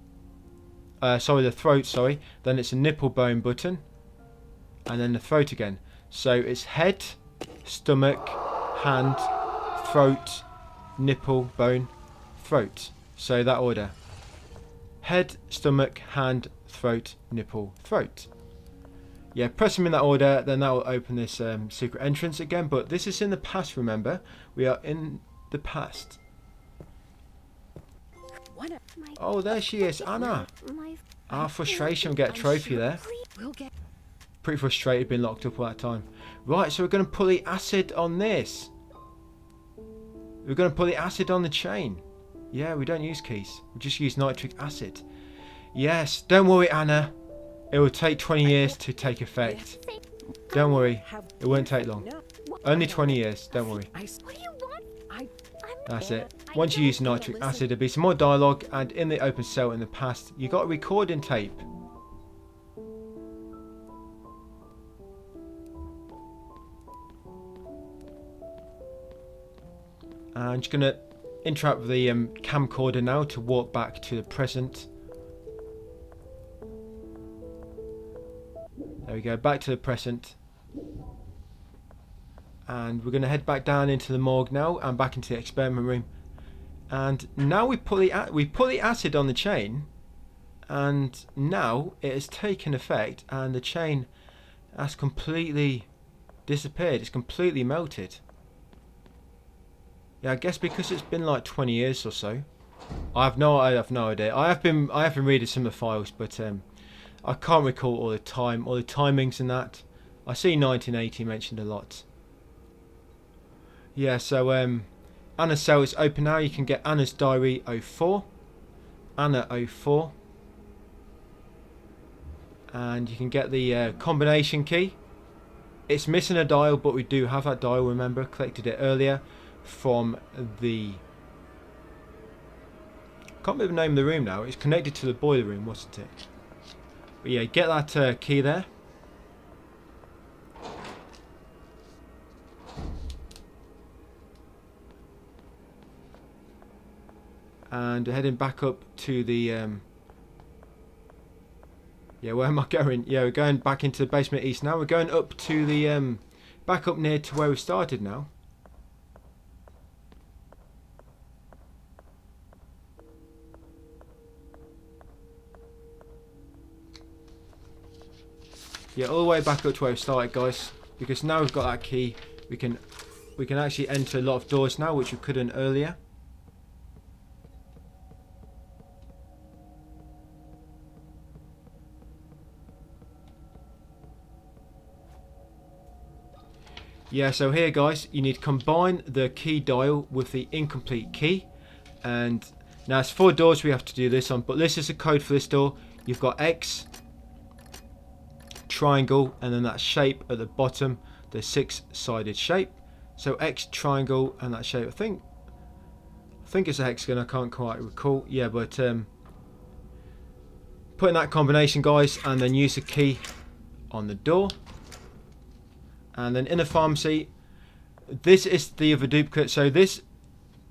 Sorry, the throat. Sorry. Then it's a nipple bone button, and then the throat again. So it's head, stomach, hand, throat, nipple, bone, throat. So that order: head, stomach, hand, throat, nipple, throat. Yeah, press them in that order, then that will open this secret entrance again. But this is in the past, remember? We are in the past. Oh, there she is, Anna. Ah, frustration, get a trophy there. Pretty frustrated being locked up all that time. Right, so we're going to put the acid on this. We're going to put the acid on the chain. Yeah, we don't use keys. We just use nitric acid. Yes, don't worry, Anna. It will take 20 years to take effect. Don't worry, it won't take long. Only 20 years, don't worry. That's it. Once you use nitric acid, there'll be some more dialogue, and in the open cell in the past, you got a recording tape. And I'm just going to interrupt the camcorder now to walk back to the present. There we go, back to the present. And we're going to head back down into the morgue now and back into the experiment room. And now we put the acid on the chain, and now it has taken effect, and the chain has completely disappeared. It's completely melted. Yeah, I guess because it's been like 20 years or so. I have no idea. I have been reading some of the files, but I can't recall all the timings and that. I see 1980 mentioned a lot. Yeah, so Anna's cell is open now. You can get Anna's diary 04, Anna 04, and you can get the combination key. It's missing a dial, but we do have that dial. Remember, collected it earlier from the. Can't remember the name of the room now. It's connected to the boiler room, wasn't it? But yeah, get that key there. And heading back up to the yeah, where am I going? Yeah, we're going back into the basement east now. We're going up to the back up near to where we started now. Yeah, all the way back up to where we started, guys, because now we've got that key, we can actually enter a lot of doors now, which we couldn't earlier. Yeah, so here, guys, you need to combine the key dial with the incomplete key, and now it's 4 doors we have to do this on, but this is the code for this door. You've got X, triangle, and then that shape at the bottom, the 6-sided shape. So X, triangle, and that shape. I think it's a hexagon. I can't quite recall. Yeah, but put in that combination, guys, and then use the key on the door. And then in the pharmacy, this is the other duplicate. So this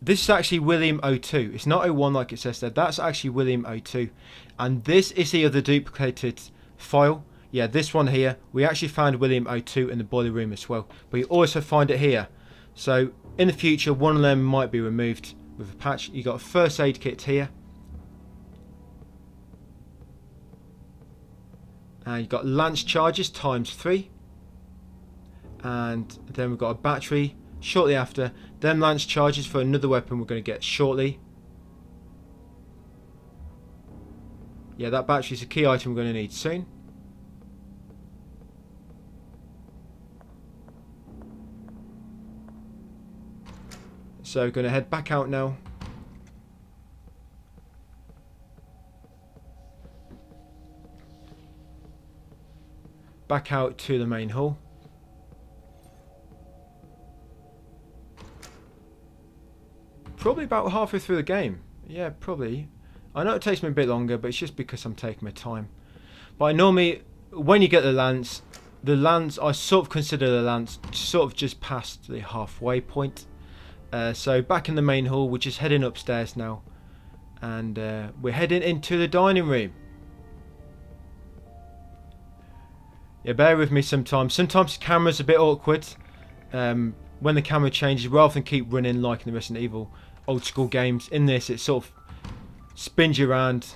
is actually William 02. It's not 01 like it says there. That's actually William 02. And this is the other duplicated file. Yeah, this one here. We actually found William 02 in the boiler room as well. But you also find it here. So in the future, one of them might be removed with a patch. You got a first aid kit here. And you've got lance charges ×3. And then we've got a battery shortly after. Then lance charges for another weapon we're going to get shortly. Yeah, that battery is a key item we're going to need soon. So we're going to head back out now. Back out to the main hall. Probably about halfway through the game. Yeah, probably. I know it takes me a bit longer, but it's just because I'm taking my time. But I normally, when you get the lance, I sort of consider the lance sort of just past the halfway point. So back in the main hall, we're just heading upstairs now. And we're heading into the dining room. Yeah, bear with me sometimes. Sometimes the camera's a bit awkward. When the camera changes, rather than keep running like in the Resident Evil old school games, in this it sort of spins you around.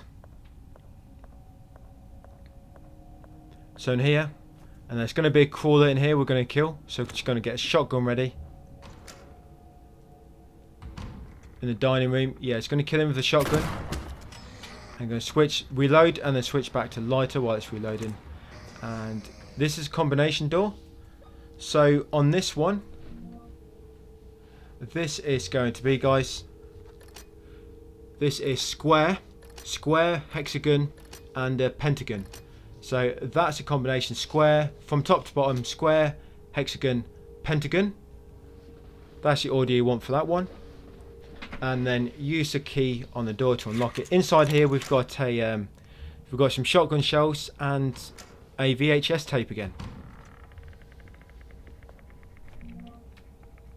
So in here, and there's going to be a crawler in here we're going to kill. So we're just going to get a shotgun ready. In the dining room, yeah, it's going to kill him with a shotgun. I'm going to switch, reload, and then switch back to lighter while it's reloading. And this is a combination door. So on this one, this is going to be, guys, this is square, hexagon, and pentagon. So that's a combination square, from top to bottom, square, hexagon, pentagon. That's the order you want for that one. And then use the key on the door to unlock it. Inside here we've got some shotgun shells and a VHS tape again.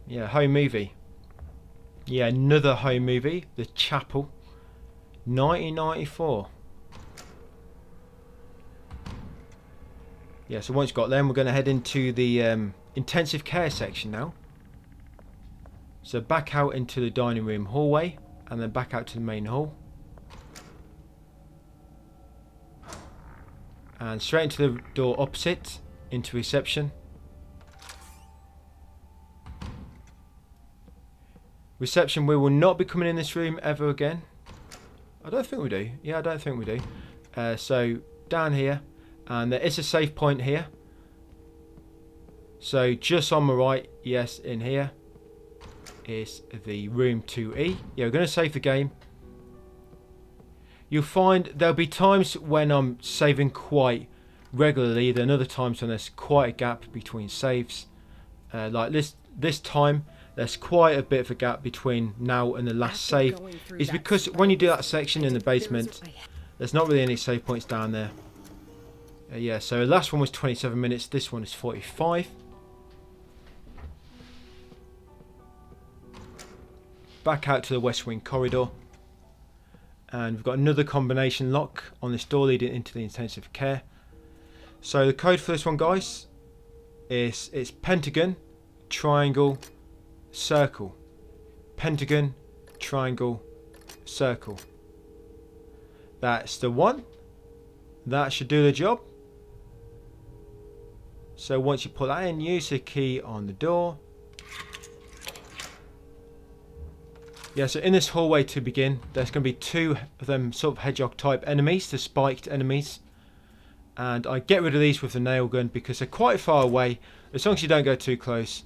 Yeah, home movie. Yeah, another home movie, The Chapel, 1994. Yeah, so once you've got them, we're going to head into the intensive care section now. So back out into the dining room hallway, and then back out to the main hall. And straight into the door opposite, into reception. Reception, we will not be coming in this room ever again. I don't think we do. Yeah, I don't think we do. So down here, and there is a save point here. So just on my right, yes, in here is the room 2E. Yeah, we're going to save the game. You'll find there'll be times when I'm saving quite regularly, then other times when there's quite a gap between saves. Like this time, there's quite a bit of a gap between now and the last save. Is because when you do that section in the basement, there's not really any save points down there. Yeah, so the last one was 27 minutes, this one is 45. Back out to the west wing corridor. And we've got another combination lock on this door leading into the intensive care. So the code for this one, guys, is it's pentagon, triangle, circle. Pentagon, triangle, circle. That's the one. That should do the job. So once you put that in, use the key on the door. Yeah, so in this hallway to begin, there's going to be two of them sort of hedgehog type enemies, the spiked enemies. And I get rid of these with the nail gun because they're quite far away, as long as you don't go too close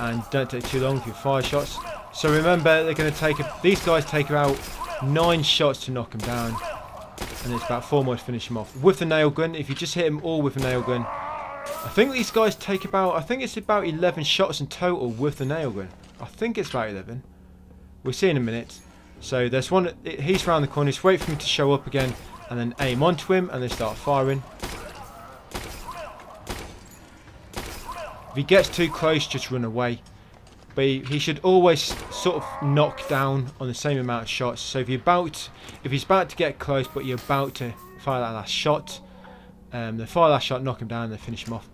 and don't take too long with your fire shots. So remember, they're going to these guys take about 9 shots to knock them down, and it's about 4 more to finish them off. With the nail gun, if you just hit them all with the nail gun, I think these guys take I think it's about 11 shots in total with the nail gun. I think it's about 11. We'll see in a minute. So there's one, he's around the corner, just wait for him to show up again, and then aim onto him, and then start firing. If he gets too close, just run away. But he should always sort of knock down on the same amount of shots. So if he's about to get close, but you're about to fire that last shot, the fire last shot, knock him down, and then finish him off.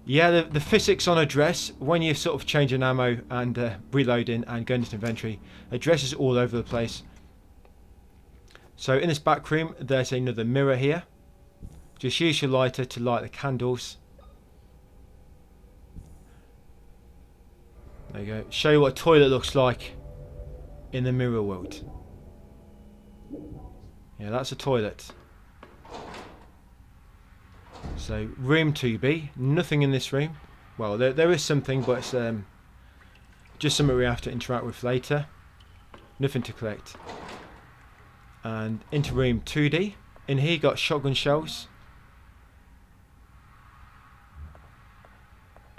Yeah, the physics on a dress, when you're sort of changing ammo and reloading and going into inventory, a dress is all over the place. So in this back room, there's another mirror here. Just use your lighter to light the candles. There you go. Show you what a toilet looks like in the mirror world. Yeah, that's a toilet. So room 2B, nothing in this room. Well, there is something, but it's just something we have to interact with later. Nothing to collect. And into room 2D. In here you got shotgun shells.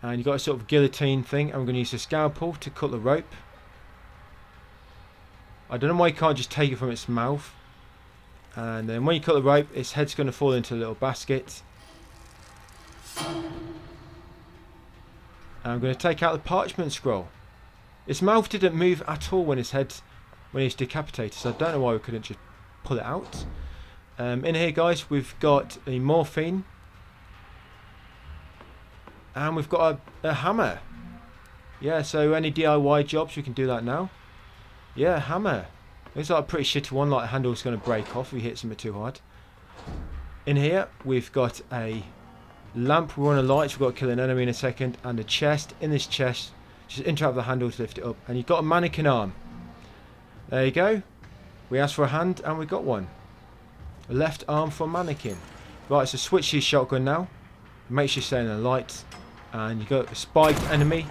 And you've got a sort of guillotine thing. I'm going to use a scalpel to cut the rope. I don't know why you can't just take it from its mouth. And then when you cut the rope, its head's going to fall into a little basket. And I'm going to take out the parchment scroll. Its mouth didn't move at all when he's decapitated, so I don't know why we couldn't just pull it out. In here, guys, we've got a morphine. And we've got a hammer. Yeah, so any DIY jobs, we can do that now. Yeah, hammer. It's like a pretty shitty one, like the handle's going to break off if you hit something too hard. In here, we've got a lamp. We want to light, so we've got to kill an enemy in a second. And a chest. In this chest, just interact with the handle to lift it up. And you've got a mannequin arm. There you go. We asked for a hand, and we got one. A left arm for a mannequin. Right, so switch to your shotgun now. Make sure you stay in the light. And you got a spiked enemy.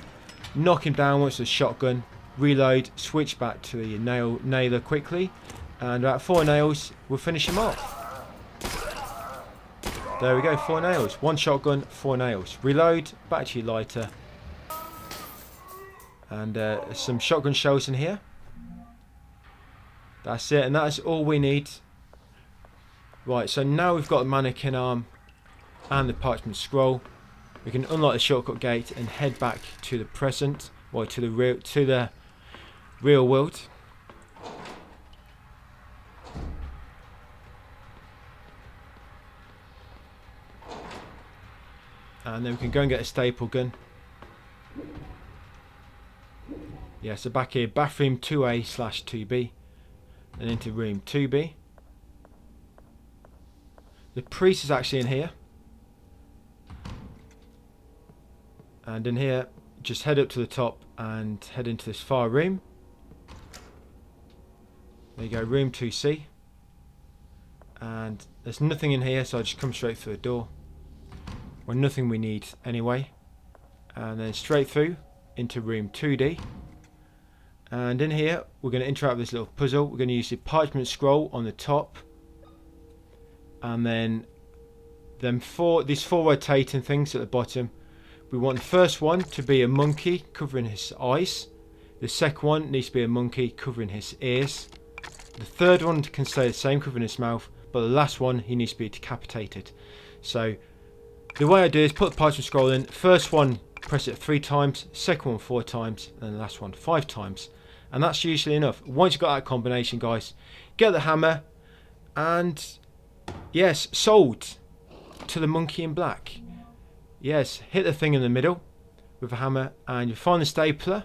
Knock him down once with a shotgun. Reload, switch back to the nailer quickly, and about 4 nails will finish him off. There we go, 4 nails. 1 shotgun, 4 nails. Reload, back to your lighter. And some shotgun shells in here. That's it, and that's all we need. Right, so now we've got the mannequin arm and the parchment scroll. We can unlock the shortcut gate and head back to the present, or to the real world. And then we can go and get a staple gun. Yeah, so back here, bathroom 2A/2B, and into room 2B. The priest is actually in here. And in here, just head up to the top and head into this far room. There you go, room 2C. And there's nothing in here, so I just come straight through the door. Well, nothing we need anyway. And then straight through into room 2D. And in here, we're going to interact with this little puzzle. We're going to use the parchment scroll on the top. And then these 4 rotating things at the bottom. We want the first one to be a monkey covering his eyes. The second one needs to be a monkey covering his ears. The third one can stay the same, covering his mouth. But the last one, he needs to be decapitated. So the way I do is put the parchment scroll in. First one, press it 3 times. Second one 4 times. And the last one 5 times. And that's usually enough. Once you've got that combination, guys, get the hammer. And yes, sold to the monkey in black. Yes, hit the thing in the middle with a hammer, and you find the stapler.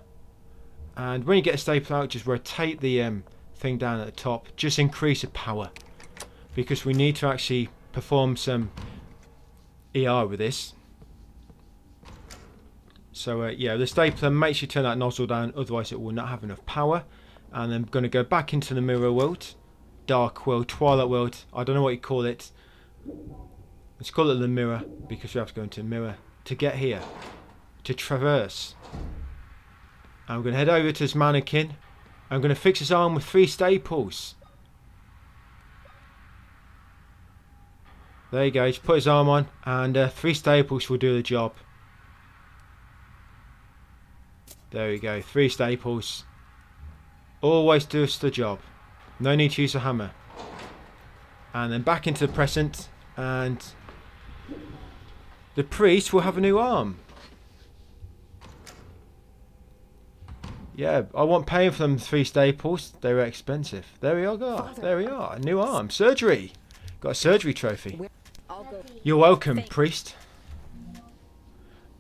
And when you get a stapler out, just rotate the thing down at the top. Just increase the power, because we need to actually perform some ER with this. So yeah, the stapler, make sure you turn that nozzle down, otherwise it will not have enough power. And I'm going to go back into the mirror world, dark world, twilight world. I don't know what you call it. Let's call it the mirror, because we have to go into a mirror to get here, to traverse. I'm going to head over to this mannequin. I'm going to fix his arm with 3 staples. There you go, just put his arm on, and 3 staples will do the job. There we go, 3 staples. Always does the job. No need to use a hammer. And then back into the present, and the priest will have a new arm. Yeah, I wasn't paying for them 3 staples. They were expensive. There we are. There we are. A new arm. Surgery. Got a surgery trophy. You're welcome, priest.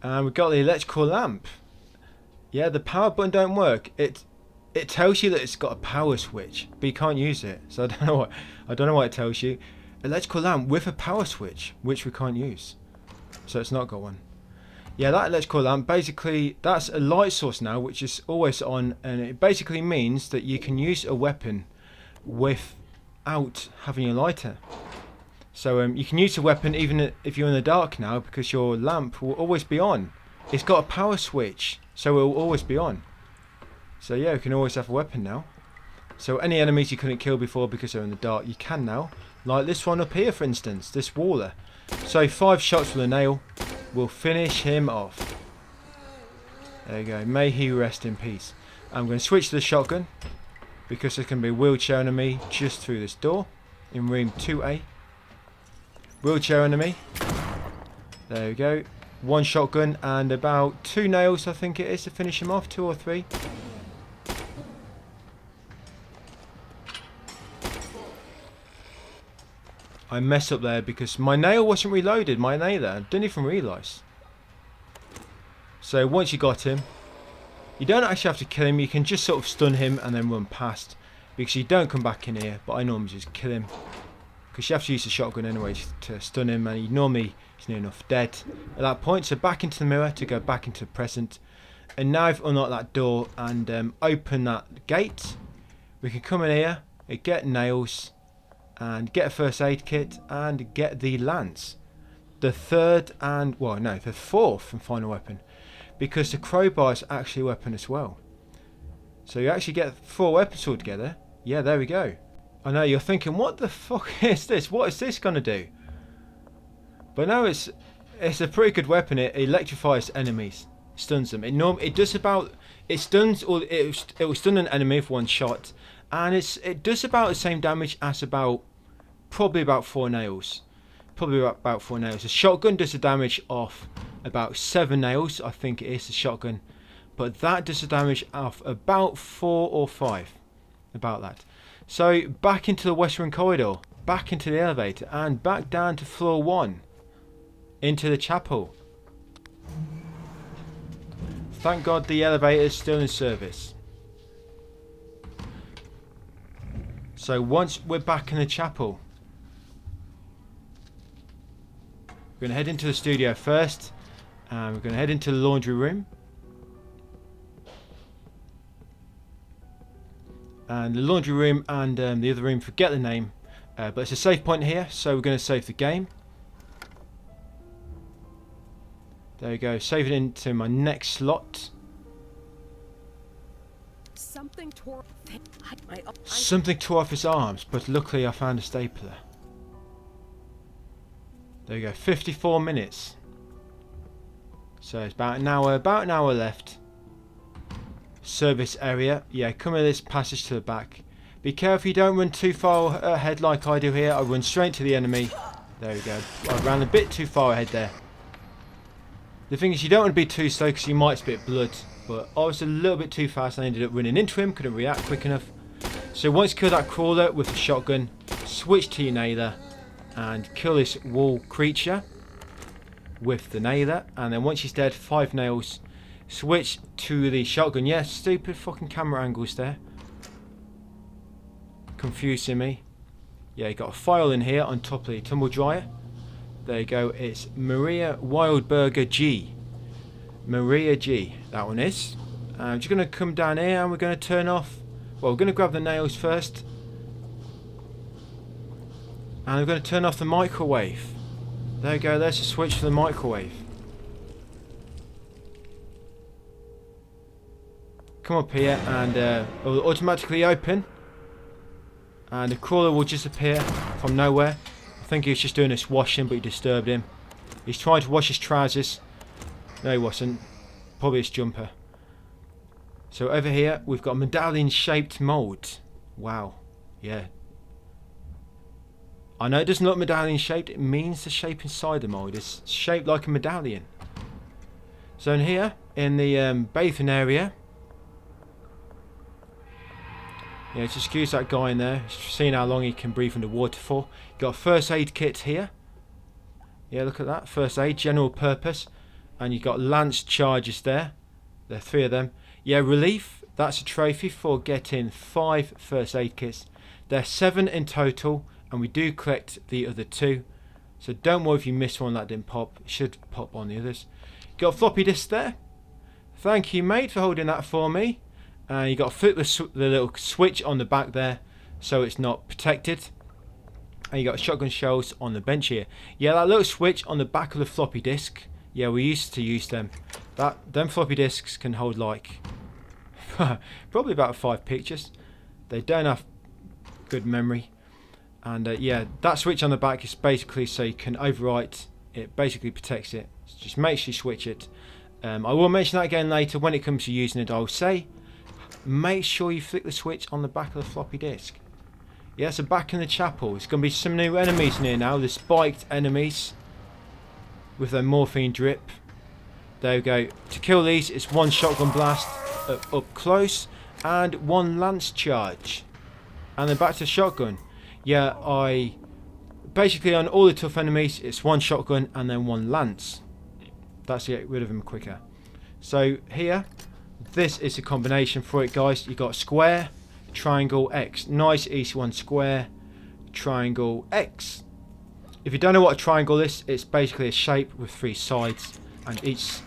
And we've got the electrical lamp. Yeah, the power button don't work. It tells you that it's got a power switch, but you can't use it. So I don't know what it tells you. Electrical lamp with a power switch, which we can't use. So it's not got one. Yeah, that electrical lamp, basically, that's a light source now, which is always on, and it basically means that you can use a weapon without having a lighter. So you can use a weapon even if you're in the dark now, because your lamp will always be on. It's got a power switch, so it will always be on. So yeah, you can always have a weapon now. So any enemies you couldn't kill before because they're in the dark, you can now. Like this one up here, for instance, this Waller. So 5 shots with a nail will finish him off. There you go. May he rest in peace. I'm going to switch to the shotgun, because there's going to be a wheelchair enemy just through this door in room 2A. Wheelchair enemy. There we go. 1 shotgun and about 2 nails, I think it is, to finish him off. 2 or 3. I messed up there because my nail wasn't reloaded. My nailer. I didn't even realise. So once you got him, you don't actually have to kill him. You can just sort of stun him and then run past, because you don't come back in here. But I normally just kill him, because you have to use the shotgun anyway to stun him, and he's near enough dead at that point. So back into the mirror to go back into the present. And now I've unlocked that door and open that gate. We can come in here and get nails and get a first aid kit and get the lance. The third and, well no, the fourth and final weapon, because the crowbar is actually a weapon as well. So you actually get 4 weapons all together. Yeah, there we go. I know you're thinking, what the fuck is this? What is this going to do? But no, it's a pretty good weapon. It electrifies enemies, stuns them. It stuns, or it will stun an enemy with 1 shot, and it does about the same damage as probably about 4 nails. Probably about 4 nails. The shotgun does the damage of about 7 nails, I think it is the shotgun, but that does the damage of about 4 or 5, about that. So back into the western corridor, back into the elevator, and back down to floor 1, into the chapel. Thank God the elevator is still in service. So once we're back in the chapel, we're going to head into the studio first, and we're going to head into the laundry room. And the laundry room and the other room, forget the name, but it's a save point here, so we're going to save the game. There we go, save it into my next slot. Something tore off his arms, but luckily I found a stapler. There we go, 54 minutes. So it's about an hour left. Service area. Yeah, come in this passage to the back. Be careful you don't run too far ahead like I do here. I run straight to the enemy. There we go. I ran a bit too far ahead there. The thing is, you don't want to be too slow because you might spit blood. But I was a little bit too fast and I ended up running into him. Couldn't react quick enough. So once you kill that crawler with the shotgun, switch to your nailer and kill this wall creature with the nailer. And then once he's dead, 5 nails. Switch to the shotgun. Yeah, stupid fucking camera angles there. Confusing me. Yeah, you got a file in here on top of the tumble dryer. There you go. It's Maria Wildberger G. Maria G. That one is. I'm just going to come down here and we're going to turn off. Well, we're going to grab the nails first. And we're going to turn off the microwave. There you go. There's a switch for the microwave. Come up here and it will automatically open. And the crawler will just appear from nowhere. I think he was just doing this washing, but you disturbed him. He's trying to wash his trousers. No, he wasn't. Probably his jumper. So over here, we've got a medallion-shaped mould. Wow. Yeah. I know it doesn't look medallion-shaped. It means the shape inside the mould is shaped like a medallion. So in here, in the bathing area. Yeah, just excuse that guy in there. Seeing how long he can breathe underwater for. Got a first aid kit here. Yeah, look at that. First aid, general purpose. And you've got lance charges there. There are 3 of them. Yeah, relief. That's a trophy for getting 5 first aid kits. There's 7 in total. And we do collect the other 2. So don't worry if you missed one that didn't pop. It should pop on the others. Got a floppy disk there. Thank you, mate, for holding that for me. And you got to flip the little switch on the back there so it's not protected. And you got shotgun shells on the bench here. Yeah, that little switch on the back of the floppy disk. Yeah, we used to use them. Them floppy disks can hold like probably about 5 pictures. They don't have good memory. And yeah, that switch on the back is basically so you can overwrite. It basically protects it. So just make sure you switch it. I will mention that again later when it comes to using it. I'll say make sure you flick the switch on the back of the floppy disk. Yeah, so back in the chapel, it's going to be some new enemies in here now. The spiked enemies with their morphine drip. There we go. To kill these, it's one shotgun blast up close and one lance charge. And then back to shotgun. Yeah, basically on all the tough enemies, it's one shotgun and then one lance. That's to get rid of them quicker. So here, this is a combination for it, guys. You got square, triangle, X. Nice easy one. Square, triangle, X. If you don't know what a triangle is, it's basically a shape with 3 sides, and each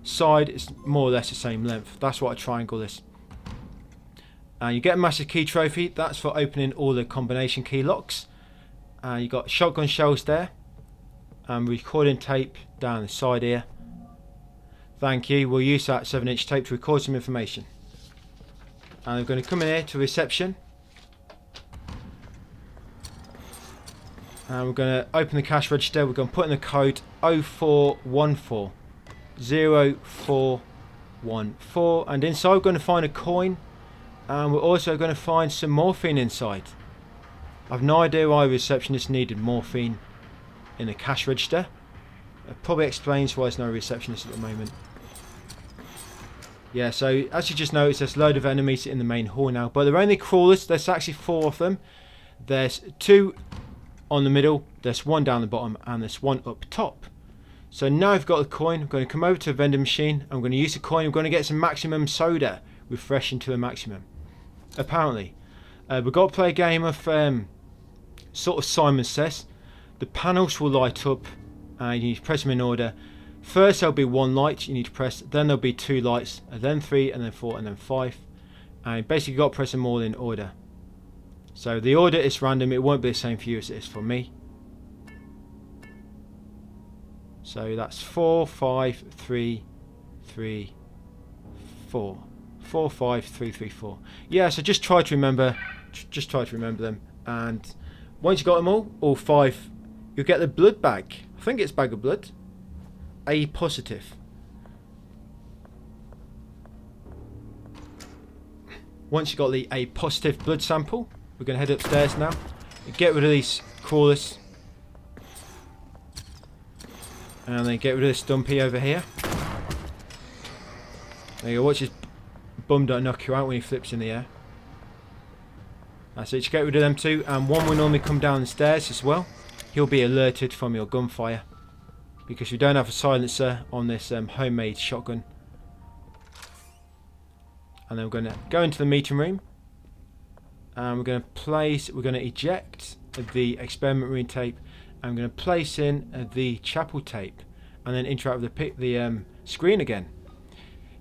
side is more or less the same length. That's what a triangle is. And you get a massive key trophy. That's for opening all the combination key locks. And you got shotgun shells there, and recording tape down the side here. Thank you. We'll use that 7-inch tape to record some information. And I'm going to come in here to reception. And we're going to open the cash register. We're going to put in the code 0414 0414. And inside we're going to find a coin. And we're also going to find some morphine inside. I've no idea why the receptionist needed morphine in the cash register. It probably explains why there's no receptionist at the moment. Yeah, so as you just noticed, there's a load of enemies in the main hall now. But they're only crawlers. There's actually 4 of them. There's 2 on the middle. There's 1 down the bottom. And there's 1 up top. So now I've got the coin. I'm going to come over to a vending machine. I'm going to use the coin. I'm going to get some maximum soda. Refresh into a maximum. Apparently. We've got to play a game of sort of Simon Says. The panels will light up. And you need to press them in order. First there'll be 1 light you need to press, then there'll be 2 lights, and then 3, and then 4, and then 5. And basically you've got to press them all in order. So the order is random, it won't be the same for you as it is for me. So that's 4, 5, 3, 3, 4. 4, 5, 3, 3, 4. Yeah, so just try to remember them. And once you've got them all 5, you'll get the blood bag. I think it's bag of blood. A positive. Once you've got the A positive blood sample, we're going to head upstairs now and get rid of these crawlers. And then get rid of this dumpy over here. There you go, watch his bum don't knock you out when he flips in the air. That's it, just get rid of them 2. And 1 will normally come down the stairs as well. He'll be alerted from your gunfire, because we don't have a silencer on this homemade shotgun. And then we're going to go into the meeting room, and we're going to eject the experiment room tape, and we're going to place in the chapel tape, and then interact with the screen again.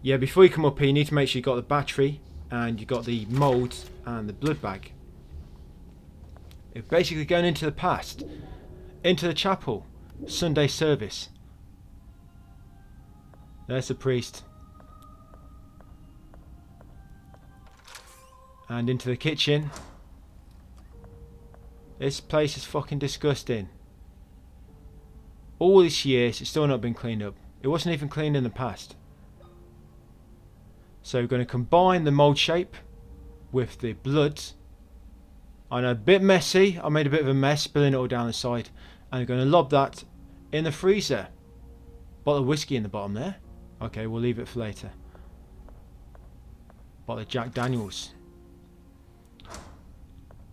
Yeah, before you come up here, you need to make sure you got the battery, and you got the mould and the blood bag. It's basically going into the past, into the chapel. Sunday service. There's the priest. And into the kitchen. This place is fucking disgusting. All these years, it's still not been cleaned up. It wasn't even cleaned in the past. So we're going to combine the mould shape with the blood. I know, a bit messy. I made a bit of a mess, spilling it all down the side. And we're going to lob that in the freezer. Bottle of whiskey in the bottom there. Okay, we'll leave it for later. Bottle of Jack Daniels.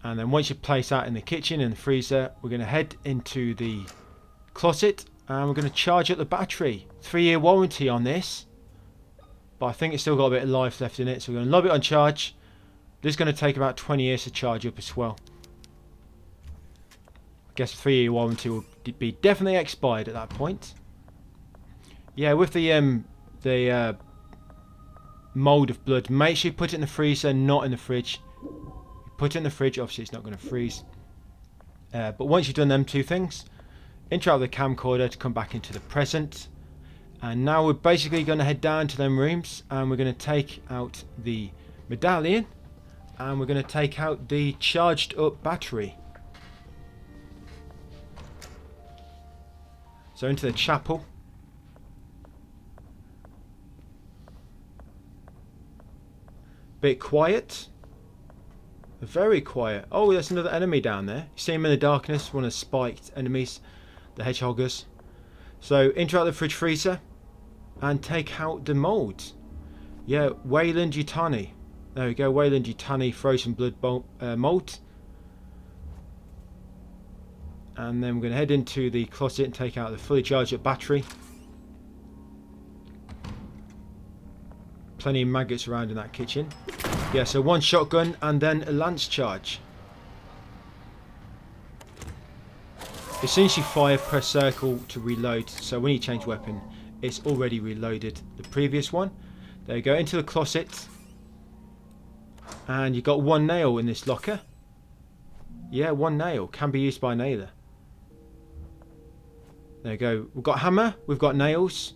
And then once you place that in the kitchen, in the freezer, we're going to head into the closet. And we're going to charge up the battery. 3-year warranty on this. But I think it's still got a bit of life left in it. So we're going to lob it on charge. This is going to take about 20 years to charge up as well. I guess 3-year warranty will be definitely expired at that point. Yeah, with the mould of blood, make sure you put it in the freezer, not in the fridge. You put it in the fridge, obviously it's not going to freeze. But once you've done them 2 things, interact with the camcorder to come back into the present. And now we're basically going to head down to them rooms, and we're going to take out the medallion, and we're going to take out the charged up battery. So into the chapel. Bit quiet. Very quiet. Oh, there's another enemy down there. You see him in the darkness, one of the spiked enemies, the hedgehoggers. So interact the fridge freezer and take out the molds. Yeah, Wayland Yutani. There we go, Wayland Yutani frozen blood mold. And then we're going to head into the closet and take out the fully charged up battery. Plenty of maggots around in that kitchen. Yeah, so one shotgun and then a lance charge. As soon as you fire, press circle to reload. So when you change weapon, it's already reloaded the previous one. There you go, into the closet. And you got one nail in this locker. Yeah, one nail. Can be used by a nailer. There you go. We've got hammer, we've got nails.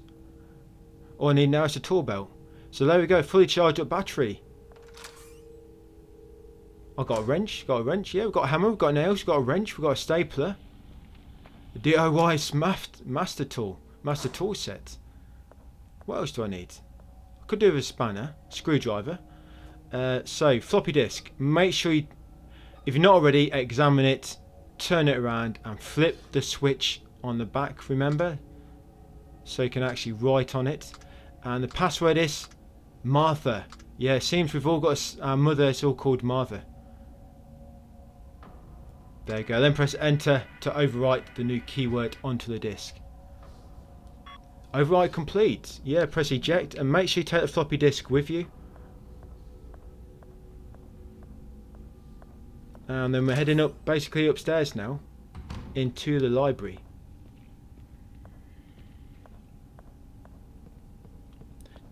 All I need now is a tool belt. So there we go, fully charged up battery. I've got a wrench, yeah, we've got a hammer, we've got nails, we've got a wrench, we've got a stapler. The DIY master tool set. What else do I need? I could do with a spanner, screwdriver. So, floppy disk. Make sure you, if you're not already, examine it, turn it around and flip the switch on the back, remember? So you can actually write on it. And the password is Martha. Yeah, it seems we've all got our mother, it's all called Martha. There you go. Then press enter to overwrite the new keyword onto the disk. Overwrite complete. Yeah, press eject and make sure you take the floppy disk with you. And then we're heading up, basically upstairs now, into the library.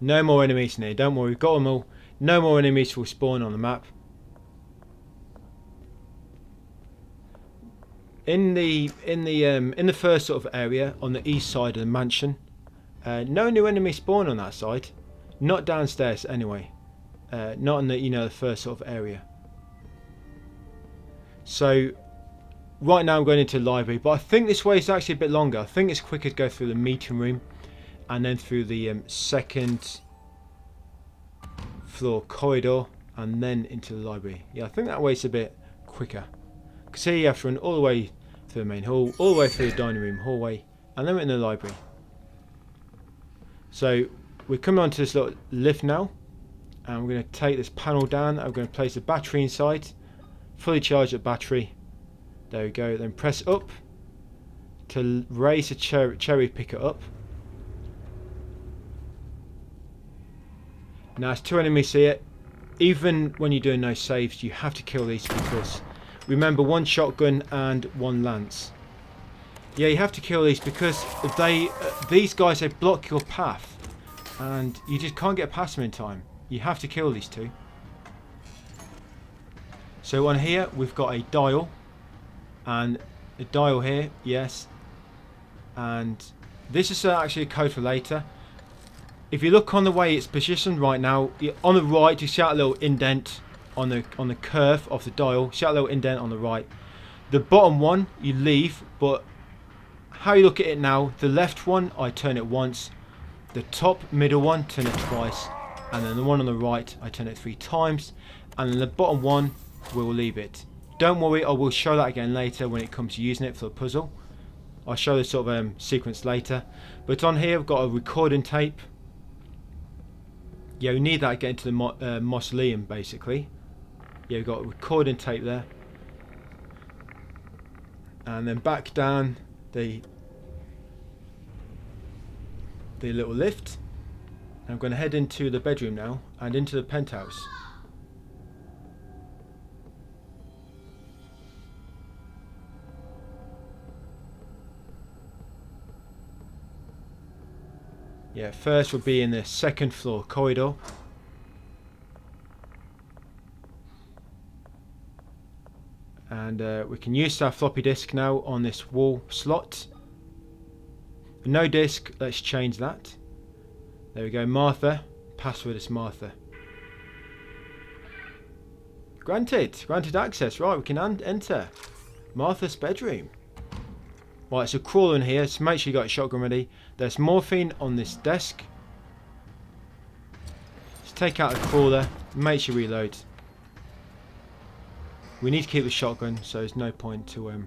No more enemies in here, don't worry, we've got them all. No more enemies will spawn on the map. In the first sort of area on the east side of the mansion, no new enemies spawn on that side. Not downstairs anyway. Not in the the first sort of area. So right now I'm going into the library, but I think this way is actually a bit longer. I think it's quicker to go through the meeting room and then through the second floor corridor and then into the library. Yeah, I think that way is a bit quicker. Because here you have to run all the way through the main hall, all the way through the dining room hallway, and then we're in the library. So we're coming onto this little lift now, and we're going to take this panel down. I'm going to place the battery inside, fully charge the battery. There we go. Then press up to raise the cherry picker up. Now there's two enemies here. Even when you're doing no saves, you have to kill these because remember, one shotgun and one lance. Yeah, you have to kill these because these guys, they block your path and you just can't get past them in time. You have to kill these two. So on here we've got a dial and a dial here, yes, and this is actually a code for later. If you look on the way it's positioned right now, on the right you see that little indent on the curve of the dial. See that little indent on the right. The bottom one you leave, but how you look at it now, the left one I turn it once, the top middle one turn it twice, and then the one on the right I turn it 3 times, and then the bottom one we'll leave it. Don't worry, I will show that again later when it comes to using it for the puzzle. I'll show this sort of sequence later. But on here we've got a recording tape. Yeah, we need that to get into the mausoleum basically. Yeah, we've got a recording tape there. And then back down the little lift. I'm going to head into the bedroom now and into the penthouse. Yeah, first we'll be in the second floor corridor. And we can use our floppy disk now on this wall slot. No disk, let's change that. There we go, Martha. Password is Martha. Granted access. Right, we can enter Martha's bedroom. Right, so crawl in here, so make sure you got a shotgun ready. There's morphine on this desk. Let's take out a crawler Make sure you reload. We need to keep the shotgun, so there's no point to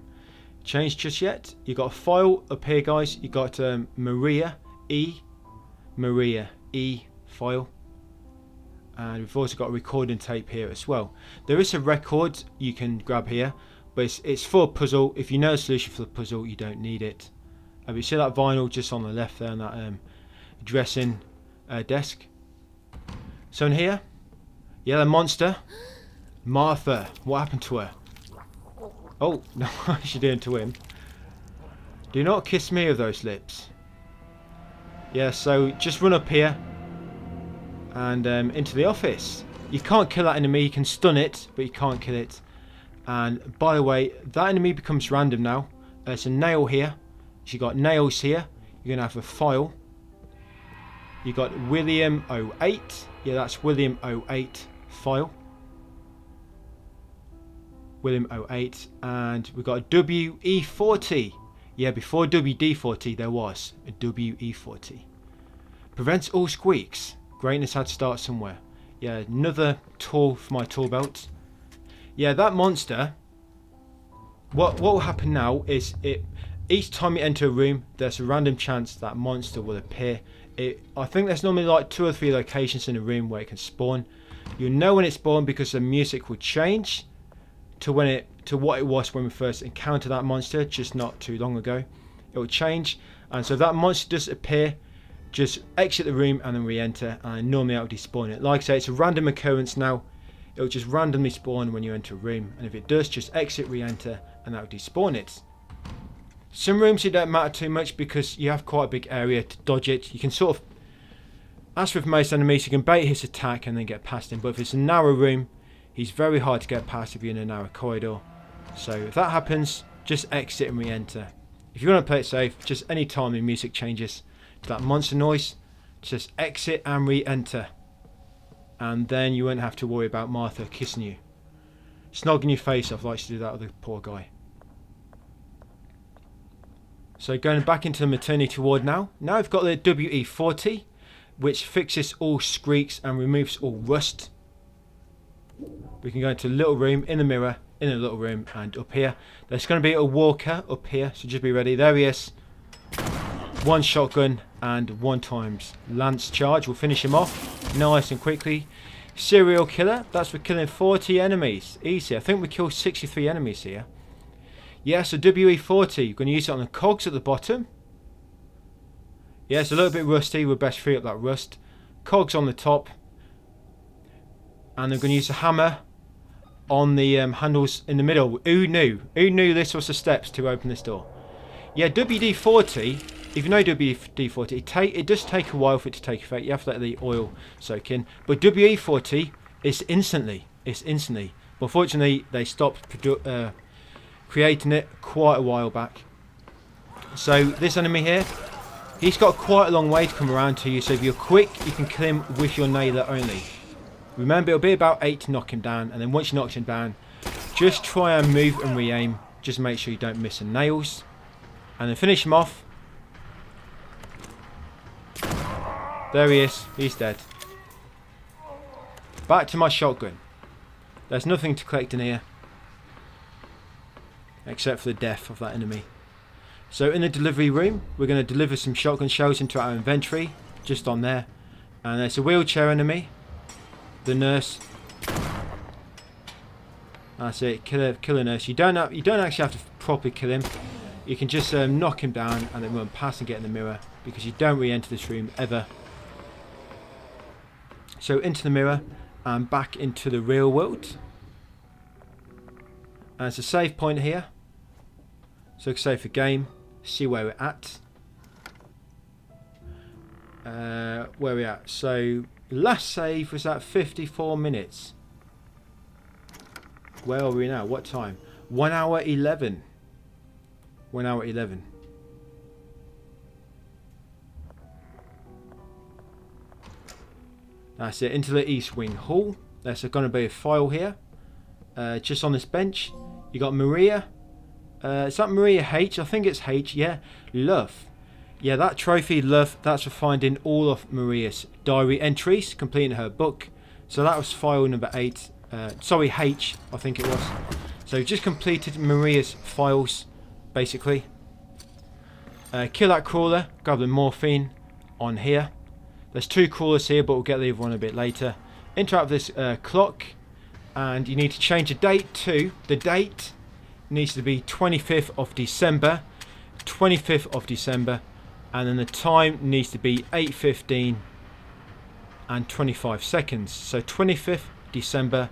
change just yet. You got a file up here, guys. You got Maria E file, and we've also got a recording tape here as well. There is a record you can grab here, but it's for a puzzle. If you know the solution for the puzzle, you don't need it. You see that vinyl just on the left there, on that dressing desk. So in here, yeah, the monster, Martha. What happened to her? Oh, no, what's she doing to him? Do not kiss me with those lips. Yeah, so just run up here and into the office. You can't kill that enemy. You can stun it, but you can't kill it. And by the way, that enemy becomes random now. There's a nail here. So you got nails here. You're going to have a file. You got William 08. Yeah, that's William 08 file. William 08. And we've got a WE40. Yeah, before WD40 there was a WE40. Prevents all squeaks. Greatness had to start somewhere. Yeah, another tool for my tool belt. Yeah, that monster. What will happen now is each time you enter a room, there's a random chance that monster will appear. I think there's normally like 2 or 3 locations in a room where it can spawn. You'll know when it spawned because the music will change to what it was when we first encountered that monster just not too long ago. It will change, and so if that monster does appear, just exit the room and then re-enter, and normally I will despawn it. Like I say, it's a random occurrence now. It will just randomly spawn when you enter a room, and if it does, just exit, re-enter, and that will despawn it. Some rooms it don't matter too much because you have quite a big area to dodge it. You can sort of, as with most enemies, you can bait his attack and then get past him, but if it's a narrow room, he's very hard to get past if you're in a narrow corridor. So if that happens, just exit and re-enter. If you want to play it safe, just any time the music changes to that monster noise, just exit and re-enter. And then you won't have to worry about Martha kissing you. Snogging your face off like she did that other poor guy. So going back into the maternity ward now. Now we've got the WE40, which fixes all squeaks and removes all rust. We can go into a little room, in the mirror, in a little room, and up here. There's going to be a walker up here, so just be ready. There he is. 1 shotgun and 1 times lance charge. We'll finish him off nice and quickly. Serial killer. That's for killing 40 enemies. Easy. I think we killed 63 enemies here. Yes, a WE40. You're going to use it on the cogs at the bottom. Yeah, it's a little bit rusty. We'll best free up that rust. Cogs on the top. And I'm going to use a hammer on the handles in the middle. Who knew? Who knew this was the steps to open this door? Yeah, WD-40. If you know WD-40, it does take a while for it to take effect. You have to let the oil soak in. But WE-40 is instantly. It's instantly. But unfortunately, they stopped creating it quite a while back. So this enemy here, he's got quite a long way to come around to you. So if you're quick, you can kill him with your nailer only. Remember, it'll be about 8 to knock him down. And then once you knock him down, just try and move and re-aim. Just make sure you don't miss the nails. And then finish him off. There he is. He's dead. Back to my shotgun. There's nothing to collect in here. Except for the death of that enemy. So in the delivery room, we're going to deliver some shotgun shells into our inventory. Just on there. And there's a wheelchair enemy. The nurse. That's it. Kill a nurse. You don't actually have to properly kill him. You can just knock him down and then run past and get in the mirror. Because you don't re-enter this room ever. So into the mirror and back into the real world. And there's a save point here. So we can save the game. See where we're at. Where we're at. So last save was at 54 minutes. Where are we now? What time? 1 hour 11. 1 hour 11. That's it. Into the East Wing Hall. There's going to be a file here. Just on this bench. You got Maria. Is that Maria H? I think it's H. Yeah. Love. Yeah, that trophy, Love, that's for finding all of Maria's diary entries, completing her book. So that was file number 8. Sorry, H, I think it was. So just completed Maria's files, basically. Kill that crawler, grab the morphine on here. There's 2 crawlers here, but we'll get the other one a bit later. Interact with this clock, and you need to change the date to, the date needs to be 25th of December, 25th of December, and then the time needs to be 8:15 and 25 seconds. So 25th December,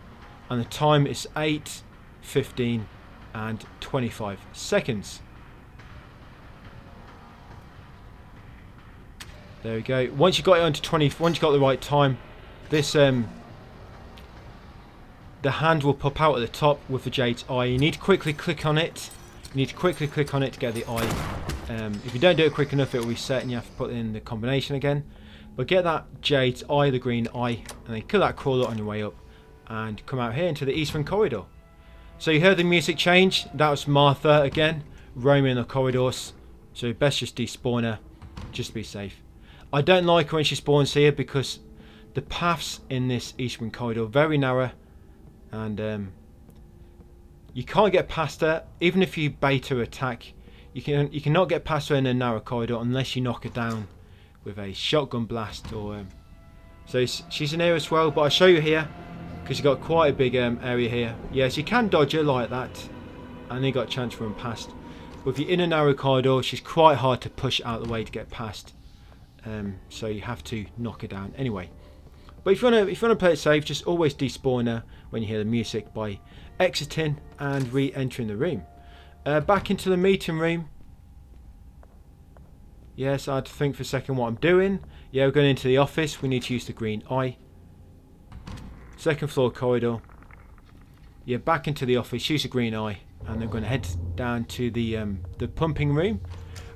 and the time is 8:15 and 25 seconds. There we go. Once you got it onto 20, once you got the right time, this the hand will pop out at the top with the jade's eye. You need to quickly click on it. You need to quickly click on it to get the eye. If you don't do it quick enough, it will reset and you have to put in the combination again. But get that jade's eye, the green eye, and then kill that crawler on your way up and come out here into the eastern corridor. So you heard the music change. That was Martha again, roaming the corridors. So best just despawn her, just to be safe. I don't like her when she spawns here because the paths in this eastern corridor are very narrow, and you can't get past her. Even if you bait her attack, you cannot get past her in a narrow corridor unless you knock her down with a shotgun blast. Or so she's in here as well, but I'll show you here because you've got quite a big area here. Yes, you can dodge her like that, and then you got a chance to run past. But if you're in a narrow corridor, she's quite hard to push out of the way to get past. So you have to knock her down anyway. But if you want to play it safe, just always despawn her when you hear the music by exiting and re-entering the room. Back into the meeting room. Yes, I had to think for a second what I'm doing. Yeah, we're going into the office. We need to use the green eye. Second floor corridor. Yeah, back into the office. Use the green eye, and then we're going to head down to the pumping room,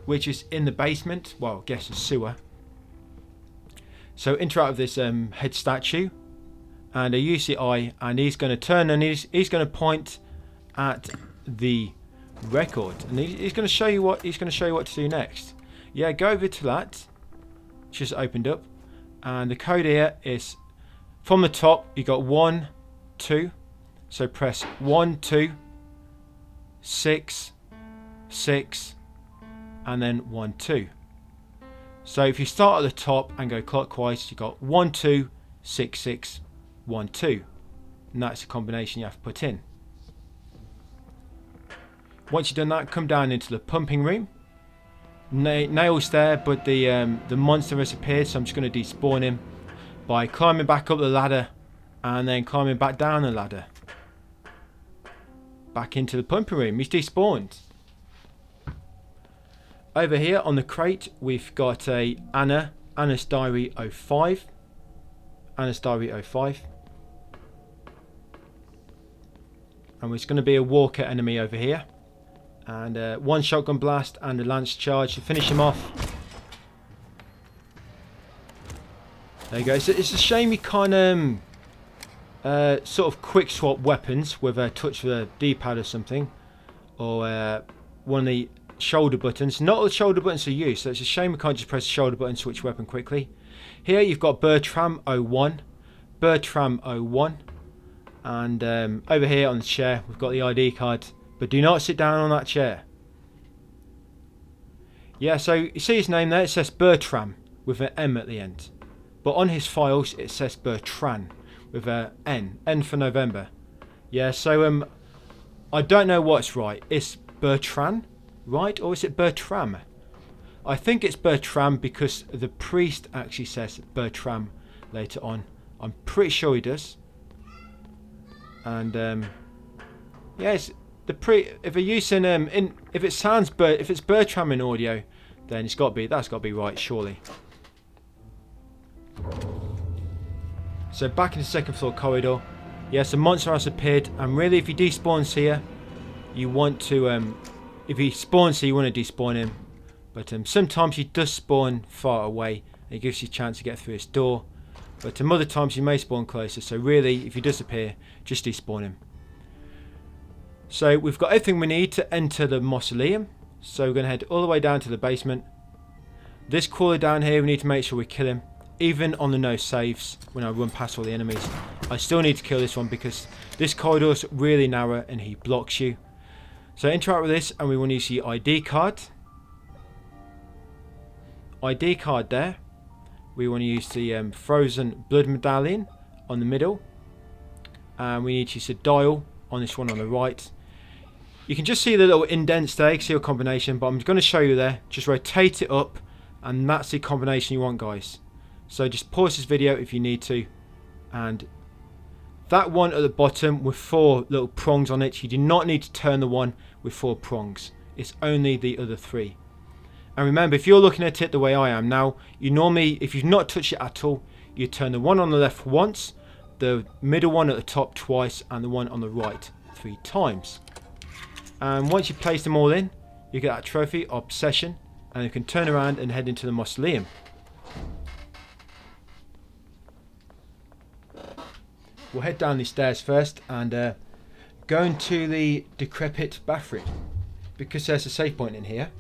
which is in the basement. Well, I guess it's sewer. So interact with this head statue, and I use the eye, and he's going to turn and he's going to point at the record, and he's going to show you what to do next. Yeah, go over to that. It's just opened up, and the code here is from the top. You got 1, 2. So press 1, 2, 6, 6, and then 1, 2. So if you start at the top and go clockwise, you got 1, 2, 6, 6, 1, 2, and that's the combination you have to put in. Once you've done that, come down into the pumping room. Nail's there, but the monster has appeared, so I'm just going to despawn him by climbing back up the ladder and then climbing back down the ladder. Back into the pumping room. He's despawned. Over here on the crate, we've got a Anna's Diary 05. Anna's Diary 05. And there's going to be a walker enemy over here. And 1 shotgun blast and a lance charge to finish him off. There you go. So it's a shame you can't sort of quick swap weapons with a touch of a D-pad or something. Or one of the shoulder buttons. Not all the shoulder buttons are used, so it's a shame we can't just press the shoulder button and switch weapon quickly. Here you've got Bertram 01. Bertram 01. And over here on the chair we've got the ID card. But do not sit down on that chair. Yeah, so you see his name there, it says Bertram with an M at the end. But on his files it says Bertram with a N. N for November. Yeah, so I don't know what's right. It's Bertram, right? Or is it Bertram? I think it's Bertram because the priest actually says Bertram later on. I'm pretty sure he does. And yeah, it's if you're using if it's Bertram in audio, then that's got to be right, surely. So back in the second floor corridor. Yes, a monster has appeared, and really if he despawns here, you want to if he spawns here you want to despawn him. But sometimes he does spawn far away and it gives you a chance to get through his door. But other times he may spawn closer, so really if he does appear, just despawn him. So we've got everything we need to enter the mausoleum. So we're going to head all the way down to the basement. This crawler down here, we need to make sure we kill him. even on the no saves, when I run past all the enemies, I still need to kill this one because this corridor's really narrow and he blocks you. So interact with this, and we want to use the ID card. ID card there. We want to use the frozen blood medallion on the middle. And we need to use the dial on this one on the right. You can just see the little indents there, you can see a combination, but I'm going to show you there. Just rotate it up, and that's the combination you want, guys. So just pause this video if you need to. And that one at the bottom with 4 little prongs on it, you do not need to turn the one with 4 prongs. It's only the other 3. And remember, if you're looking at it the way I am now, you normally, if you've not touched it at all, you turn the one on the left once, the middle one at the top twice, and the one on the right 3 times. And once you place them all in, you get that trophy, Obsession, and you can turn around and head into the mausoleum. We'll head down these stairs first and go into the decrepit bathroom, because there's a save point in here.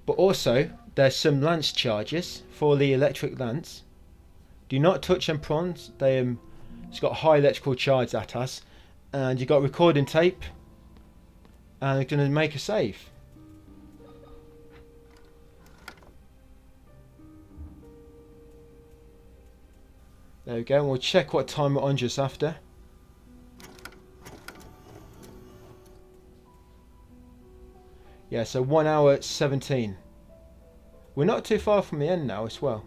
But also, there's some lance charges for the electric lance. Do not touch them, prawns. It's got high electrical charge, that has. And you've got recording tape. And they're going to make a save. There we go. And we'll check what time we're on just after. Yeah, so 1 hour 17. We're not too far from the end now as well.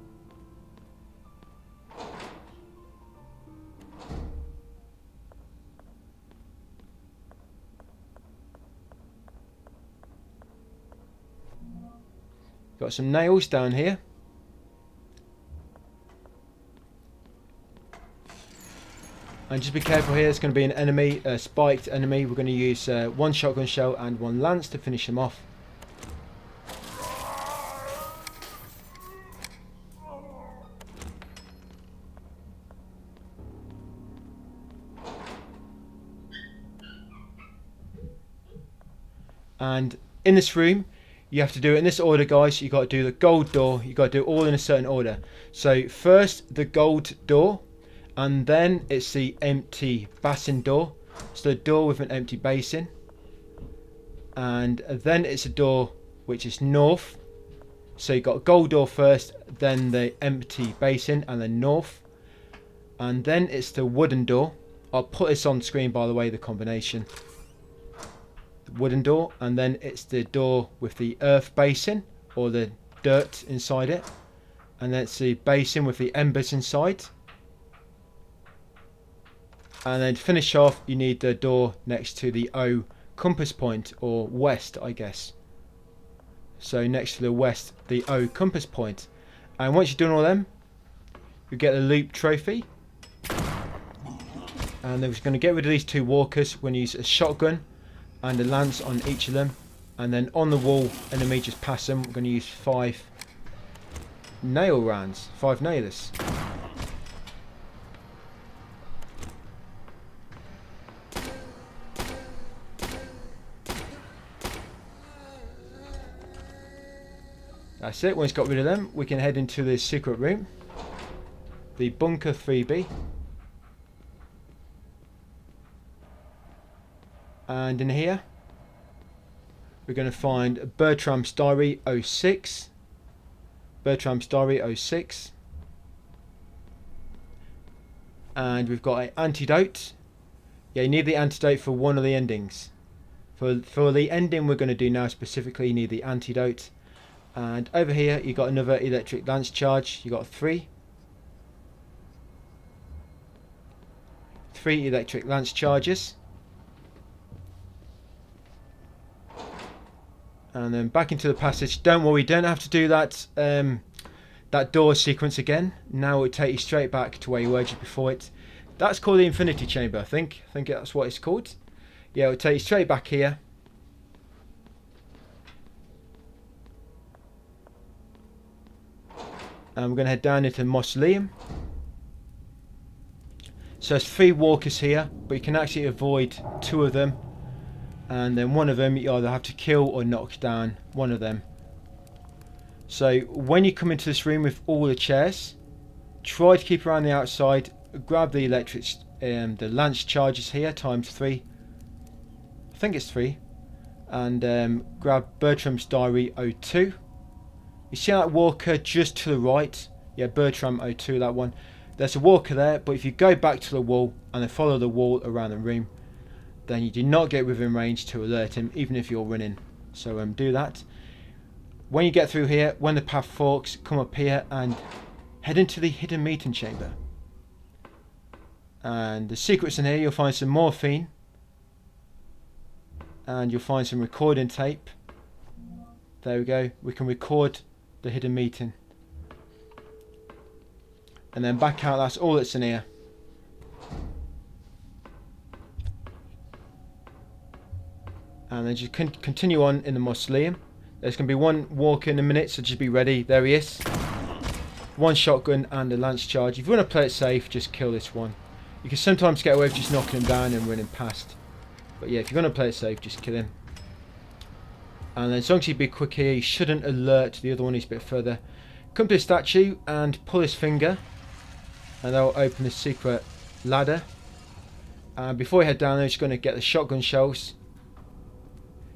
Got some nails down here. And just be careful here, it's going to be an enemy, a spiked enemy. We're going to use 1 shotgun shell and 1 lance to finish them off. And in this room, you have to do it in this order, guys. You've got to do the gold door. You've got to do it all in a certain order. So first the gold door, and then it's the empty basin door. So the door with an empty basin. And then it's a door which is north. So you've got gold door first, then the empty basin, and then north. And then it's the wooden door. I'll put this on screen, by the way, the combination. Wooden door, and then it's the door with the earth basin or the dirt inside it, and then it's the basin with the embers inside, and then to finish off you need the door next to the O compass point, or west I guess. So next to the west, the O compass point. And once you've done all them, you get the loop trophy. And then we're going to get rid of these 2 walkers. We're going to use a shotgun and a lance on each of them, and then on the wall enemy just pass them. We're going to use 5 nail rounds, 5 nailers. That's it. Once got rid of them, we can head into the secret room, the bunker 3B. And in here, we're going to find Bertram's Diary 06. Bertram's Diary 06. And we've got an antidote. Yeah, you need the antidote for one of the endings. For the ending we're going to do now specifically, you need the antidote. And over here, you got another electric lance charge. You got 3. 3 electric lance charges. And then back into the passage. Don't worry, don't have to do that that door sequence again. Now it will take you straight back to where you were just before it. That's called the Infinity Chamber, I think. I think that's what it's called. Yeah, it will take you straight back here. And we're going to head down into the mausoleum. So there's 3 walkers here, but you can actually avoid 2 of them. And then one of them you either have to kill or knock down one of them. So when you come into this room with all the chairs, Try to keep around the outside. Grab the electric, the lance charges here times 3. I think it's 3. And grab Bertram's Diary 02. You see that walker just to the right? Yeah, Bertram 02, that one. There's a walker there, but if you go back to the wall and then follow the wall around the room, then you do not get within range to alert him, even if you're running. So do that. When you get through here, when the path forks, come up here and head into the hidden meeting chamber. And the secrets in here, you'll find some morphine. And you'll find some recording tape. There we go. We can record the hidden meeting. And then back out, that's all that's in here. And then just continue on in the mausoleum. There's going to be one walker in a minute, so just be ready. There he is. One shotgun and a lance charge. If you want to play it safe, just kill this one. You can sometimes get away with just knocking him down and running past. But yeah, if you're going to play it safe, just kill him. And then as long as you be quick here, you shouldn't alert the other one. He's a bit further. Come to the statue and pull his finger. And that will open the secret ladder. And before you head down there, you're just going to get the shotgun shells.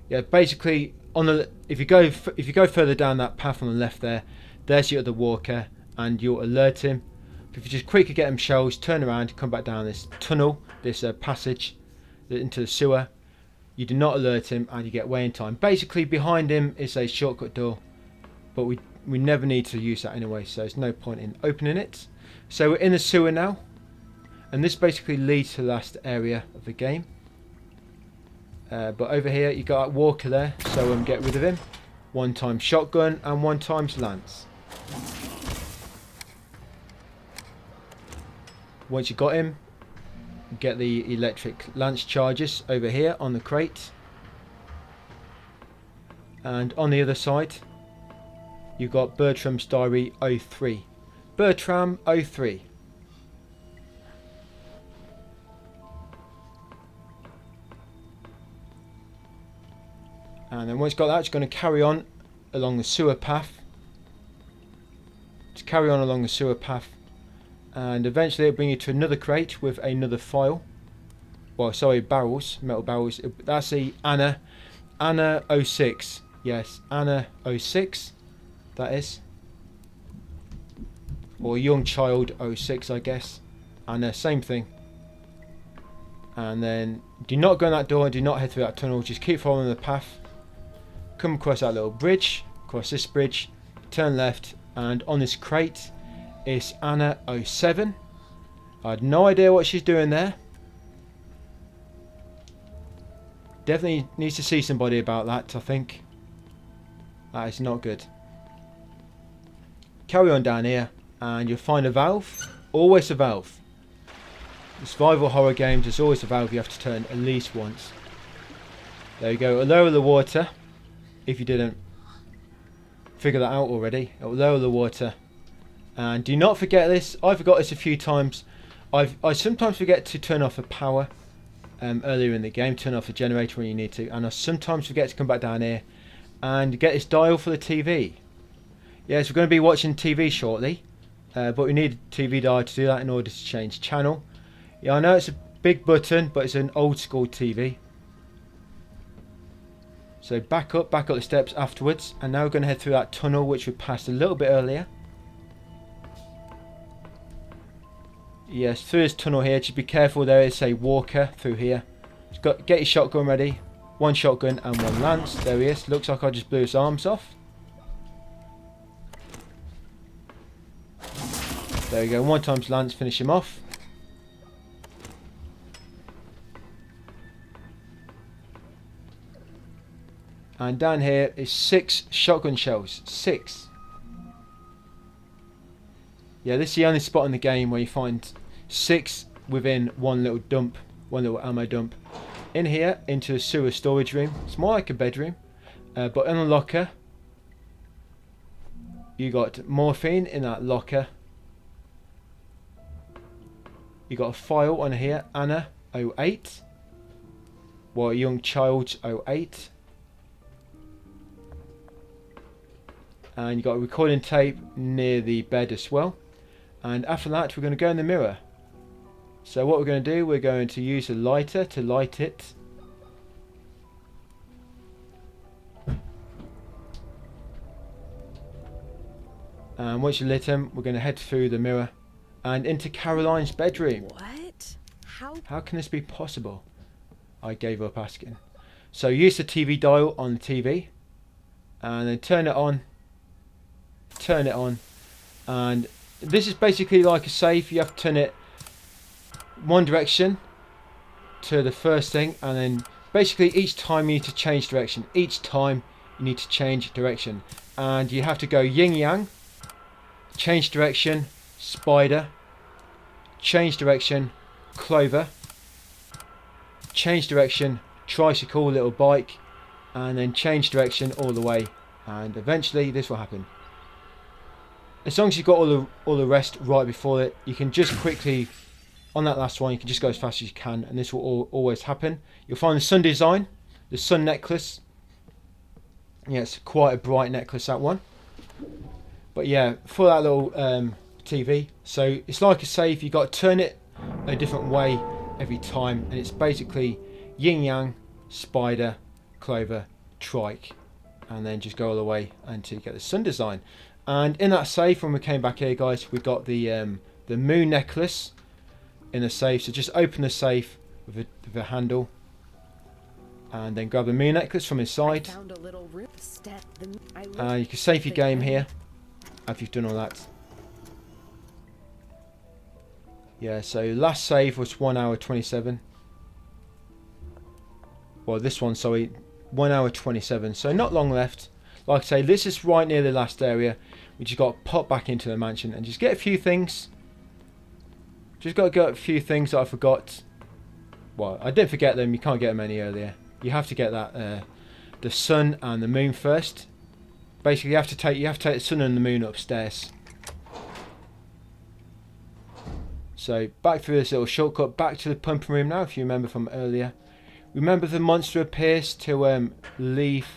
Yeah, basically, on the if you go further down that path on the left there, there's your other walker, and you'll alert him. If you just quickly get him shells, turn around, come back down this tunnel, this passage into the sewer. You do not alert him, and you get away in time. Basically, behind him is a shortcut door, but we never need to use that anyway, so there's no point in opening it. So we're in the sewer now, and this basically leads to the last area of the game. But over here you got that walker there, so get rid of him. 1 times shotgun and 1 times lance. Once you got him, get the electric lance charges over here on the crate. And on the other side, you got Bertram's Diary 03. Bertram 03. And then once you got that, it's going to carry on along the sewer path. Just carry on along the sewer path. And eventually it'll bring you to another crate with another file. Well, sorry, barrels, metal barrels. That's the Anna 06. Yes, Anna 06. That is. Or Young Child 06, I guess. Anna, same thing. And then do not go in that door and do not head through that tunnel. Just keep following the path. Come across that little bridge, across this bridge, turn left, and on this crate is Anna 07. I had no idea what she's doing there. Definitely needs to see somebody about that, I think. That is not good. Carry on down here, and you'll find a valve. Always a valve. The survival horror games, there's always a valve you have to turn at least once. There you go, it'll lower the water. If you didn't figure that out already, it will lower the water. And do not forget this. I forgot this a few times. I sometimes forget to turn off the power earlier in the game. Turn off the generator when you need to. And I sometimes forget to come back down here and get this dial for the TV. Yes, we're going to be watching TV shortly. But we need a TV dial to do that in order to change channel. Yeah, I know it's a big button, but it's an old school TV. So back up the steps afterwards, and now we're going to head through that tunnel which we passed a little bit earlier. Yes, through this tunnel here, just be careful, there is a walker through here. Just get your shotgun ready. 1 shotgun and 1 lance. There he is. Looks like I just blew his arms off. There we go, 1 times lance, finish him off. And down here is 6 shotgun shells. 6. Yeah, this is the only spot in the game where you find 6 within one little dump, one little ammo dump. In here, into a sewer storage room. It's more like a bedroom. But in the locker, you got morphine in that locker. You got a file on here, Anna 08. Well, Young Child 08. And you got a recording tape near the bed as well. And after that, we're going to go in the mirror. So what we're going to do, we're going to use a lighter to light it. And once you lit them, we're going to head through the mirror and into Caroline's bedroom. What? How can this be possible? I gave up asking. So use the TV dial on the TV and then turn it on, and this is basically like a safe. You have to turn it one direction to the first thing, and then basically each time you need to change direction. And you have to go yin yang, change direction, spider, change direction, clover, change direction, tricycle, little bike, and then change direction all the way, and eventually this will happen. As long as you've got all the rest right before it, you can just quickly, on that last one, you can just go as fast as you can, and this will always happen. You'll find the sun design, the sun necklace. Yeah, it's quite a bright necklace, that one. But yeah, for that little TV, so it's like a safe. You've got to turn it a different way every time, and it's basically yin yang, spider, clover, trike, and then just go all the way until you get the sun design. And in that safe, when we came back here, guys, we got the moon necklace in the safe. So just open the safe with a handle, and then grab the moon necklace from inside. You can save your game here after you've done all that. Yeah, so last save was 1 hour 27. Well, this one, sorry, 1 hour 27. So not long left. Like I say, this is right near the last area. We just got to pop back into the mansion and just get a few things. Just got to get a few things that I forgot. Well, I didn't forget them. You can't get them any earlier. You have to get that the sun and the moon first. Basically, you have to take the sun and the moon upstairs. So back through this little shortcut, back to the pumping room now. If you remember from earlier, remember the monster appears to leave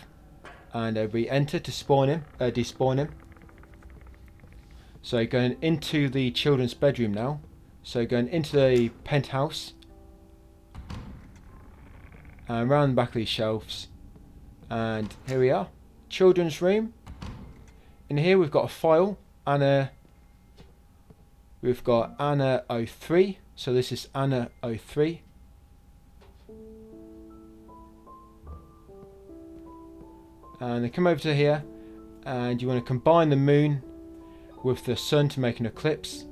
and re-enter to spawn him, despawn him. So going into the children's bedroom now. So going into the penthouse, and around the back of these shelves, and here we are, children's room. In here we've got a file, we've got Anna 03, so this is Anna 03. And then come over to here, and you want to combine the moon with the sun to make an eclipse,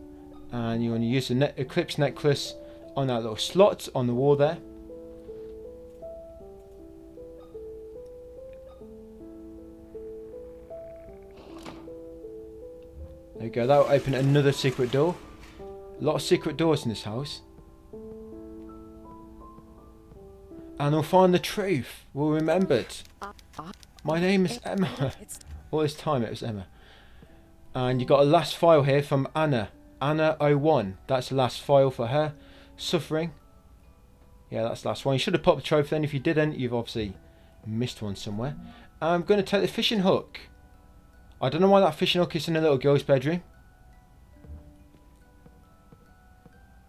and you want to use the eclipse necklace on that little slot on the wall there. There you go, that will open another secret door. A lot of secret doors in this house. And we'll find the truth. We'll remember it. My name is Emma. All this time it was Emma. And you got a last file here from Anna. Anna 01. That's the last file for her. Suffering. Yeah, that's the last one. You should have popped the trophy then. If you didn't, you've obviously missed one somewhere. I'm going to take the fishing hook. I don't know why that fishing hook is in a little girl's bedroom.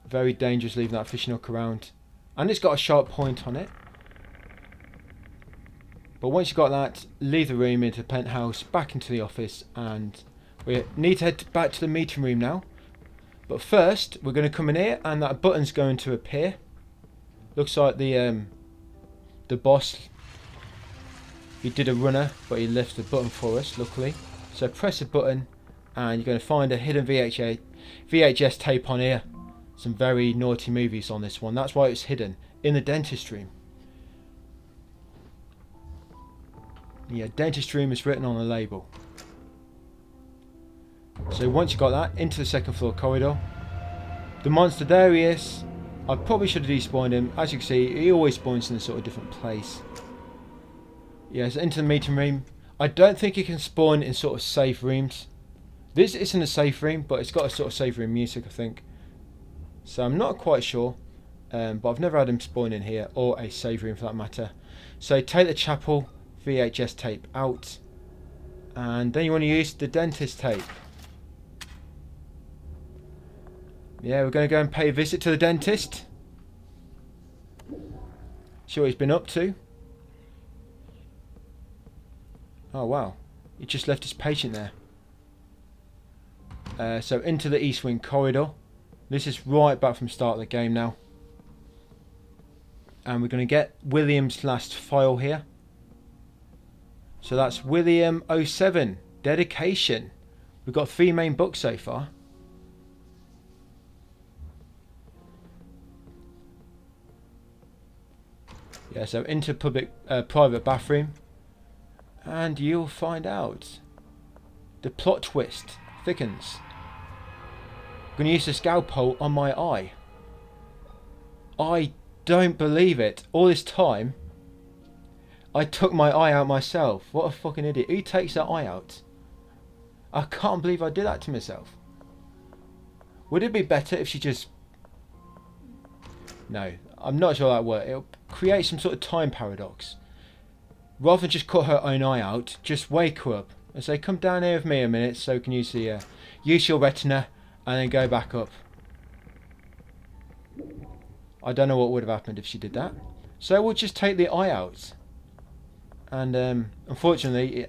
Very dangerous leaving that fishing hook around. And it's got a sharp point on it. But once you've got that, leave the room into the penthouse, back into the office, and we need to head back to the meeting room now. But first, we're going to come in here, and that button's going to appear. Looks like the boss, he did a runner, but he left the button for us, luckily. So press the button, and you're going to find a hidden VHS tape on here. Some very naughty movies on this one. That's why it's hidden in the dentist room. Yeah, dentist room is written on the label. So once you got that, into the second floor corridor. The monster, there he is. I probably should have despawned him. As you can see, he always spawns in a sort of different place. Yeah, so into the meeting room. I don't think he can spawn in sort of safe rooms. This isn't a safe room, but it's got a sort of safe room music, I think. So I'm not quite sure. But I've never had him spawn in here, or a safe room for that matter. So take the chapel VHS tape out, and then you want to use the dentist tape. Yeah, we're going to go and pay a visit to the dentist. See what he's been up to. Oh wow, he just left his patient there. So into the east wing corridor. This is right back from the start of the game now. And we're going to get William's last file here. So that's William 07, Dedication. We've got 3 main books so far. Yeah, so into private bathroom. And you'll find out. The plot twist thickens. I'm going to use the scalpel on my eye. I don't believe it. All this time, I took my eye out myself. What a fucking idiot. Who takes their eye out? I can't believe I did that to myself. Would it be better if she just... No, I'm not sure that works. It'll create some sort of time paradox. Rather than just cut her own eye out, just wake her up and say, come down here with me a minute so can you see her. Use your retina and then go back up. I don't know what would have happened if she did that. So we'll just take the eye out. And unfortunately,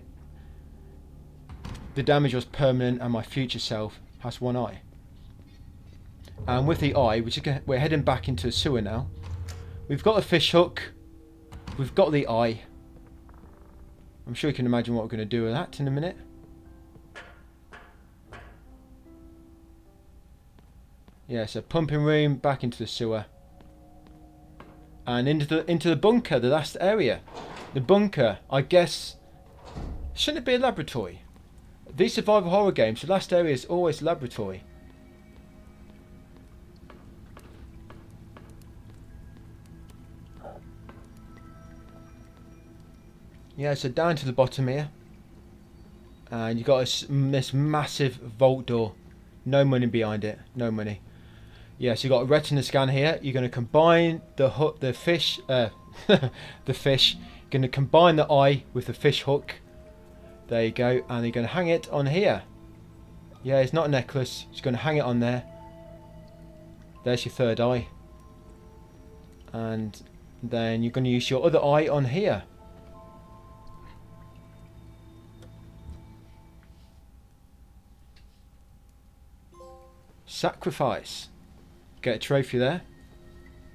the damage was permanent and my future self has one eye. And with the eye, we're heading back into the sewer now. We've got the fish hook. We've got the eye. I'm sure you can imagine what we're going to do with that in a minute. Yeah, so pumping room, back into the sewer. And into the bunker, the last area. The bunker, I guess, shouldn't it be a laboratory? These survival horror games, the last area is always laboratory. Yeah, so down to the bottom here. And you've got this massive vault door. No money behind it. No money. Yeah, so you've got a retina scan here. You're going to combine the fish. The fish. You're going to combine the eye with the fish hook. There you go. And you're going to hang it on here. Yeah, it's not a necklace. You're going to hang it on there. There's your third eye. And then you're going to use your other eye on here. Sacrifice. Get a trophy there.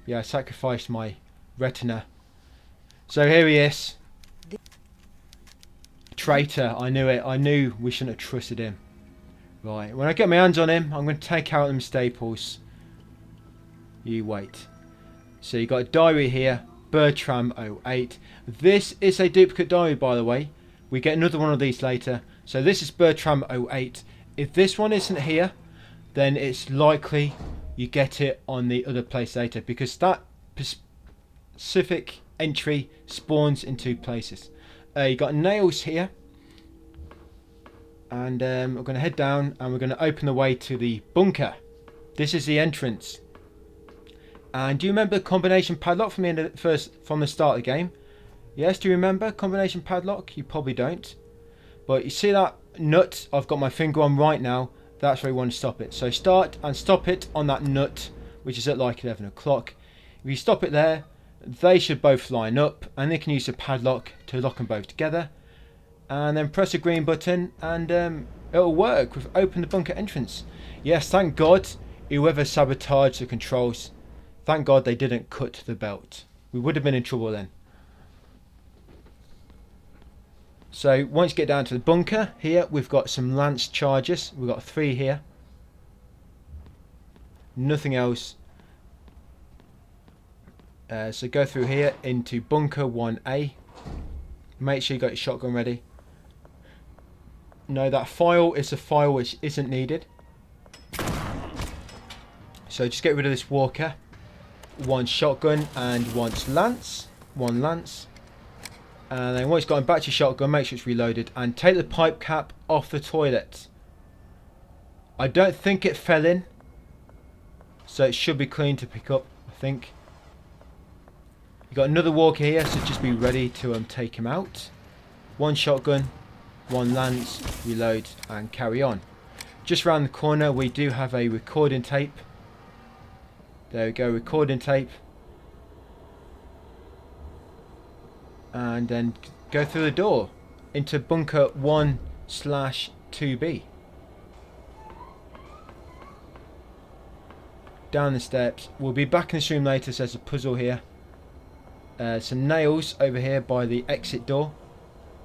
Yeah, I sacrificed my retina. So here he is. Traitor. I knew it. I knew we shouldn't have trusted him. Right. When I get my hands on him, I'm going to take out them staples. You wait. So you got a diary here. Bertram 08. This is a duplicate diary, by the way. We get another one of these later. So this is Bertram 08. If this one isn't here, then it's likely you get it on the other place later, because that specific entry spawns in 2 places. You got nails here, and we're going to head down and we're going to open the way to the bunker. This is the entrance. And do you remember the combination padlock from the start of the game? Yes, do you remember combination padlock? You probably don't. But you see that nut I've got my finger on right now? That's where we want to stop it. So start and stop it on that nut, which is at like 11 o'clock. If you stop it there, they should both line up, and they can use the padlock to lock them both together. And then press the green button, and it'll work. We've opened the bunker entrance. Yes, thank God, whoever sabotaged the controls, thank God they didn't cut the belt. We would have been in trouble then. So once you get down to the bunker, here we've got some lance charges. We've got 3 here. Nothing else. So go through here into bunker 1A. Make sure you got your shotgun ready. No, that file is a file which isn't needed. So just get rid of this walker. 1 shotgun and 1 lance. 1 lance. And then once you've gotten back to your shotgun, make sure it's reloaded. And take the pipe cap off the toilet. I don't think it fell in. So it should be clean to pick up, I think. You've got another walker here, so just be ready to take him out. 1 shotgun, 1 lance, reload and carry on. Just around the corner we do have a recording tape. There we go, recording tape. And then go through the door into bunker 1/2B. Down the steps. We'll be back in this room later, so there's a puzzle here. Some nails over here by the exit door.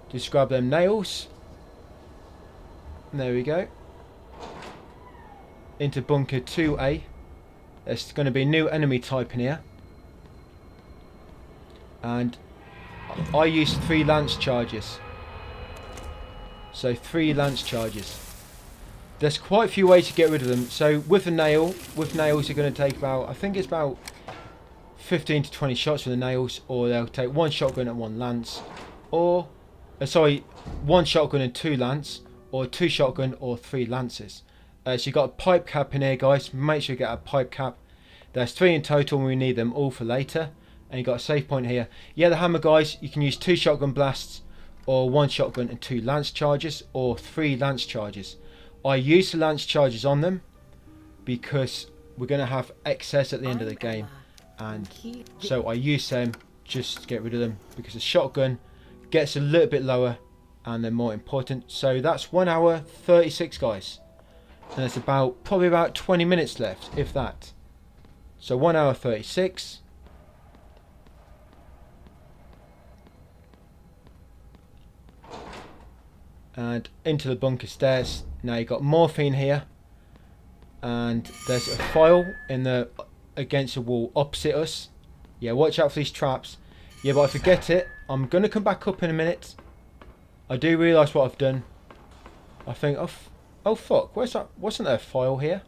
Just grab them nails. There we go. Into bunker 2A. There's going to be a new enemy type in here. And I used 3 lance charges. So 3 lance charges. There's quite a few ways to get rid of them. So with nails you're going to take about, I think it's about 15 to 20 shots with the nails, or they'll take 1 shotgun and 1 lance, or sorry, 1 shotgun and 2 lance, or 2 shotgun or 3 lances. So you've got a pipe cap in here, guys. Make sure you get a pipe cap. There's 3 in total, and we need them all for later. And you've got a save point here. Yeah, the hammer, guys, you can use 2 shotgun blasts, or 1 shotgun and 2 lance charges, or 3 lance charges. I use the lance charges on them because we're going to have excess at the end of the game, and so I use them just to get rid of them, because the shotgun gets a little bit lower and they're more important. So that's 1 hour 36, guys, and there's probably about 20 minutes left, if that. So 1 hour 36. And into the bunker stairs. Now you've got morphine here, and there's a file in the against the wall opposite us. Yeah, watch out for these traps. Yeah, but I forget it. I'm gonna come back up in a minute. I do realise what I've done. I think, oh fuck, where's that? Wasn't there a file here?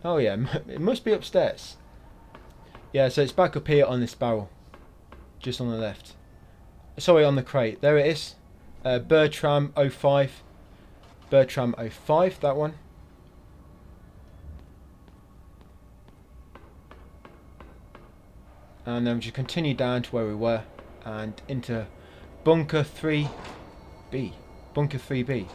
Oh yeah, it must be upstairs. Yeah, so it's back up here on this barrel, just on the left. Sorry, on the crate. There it is. Bertram 05. Bertram 05, that one. And then we just continue down to where we were and into bunker 3B. Bunker 3B.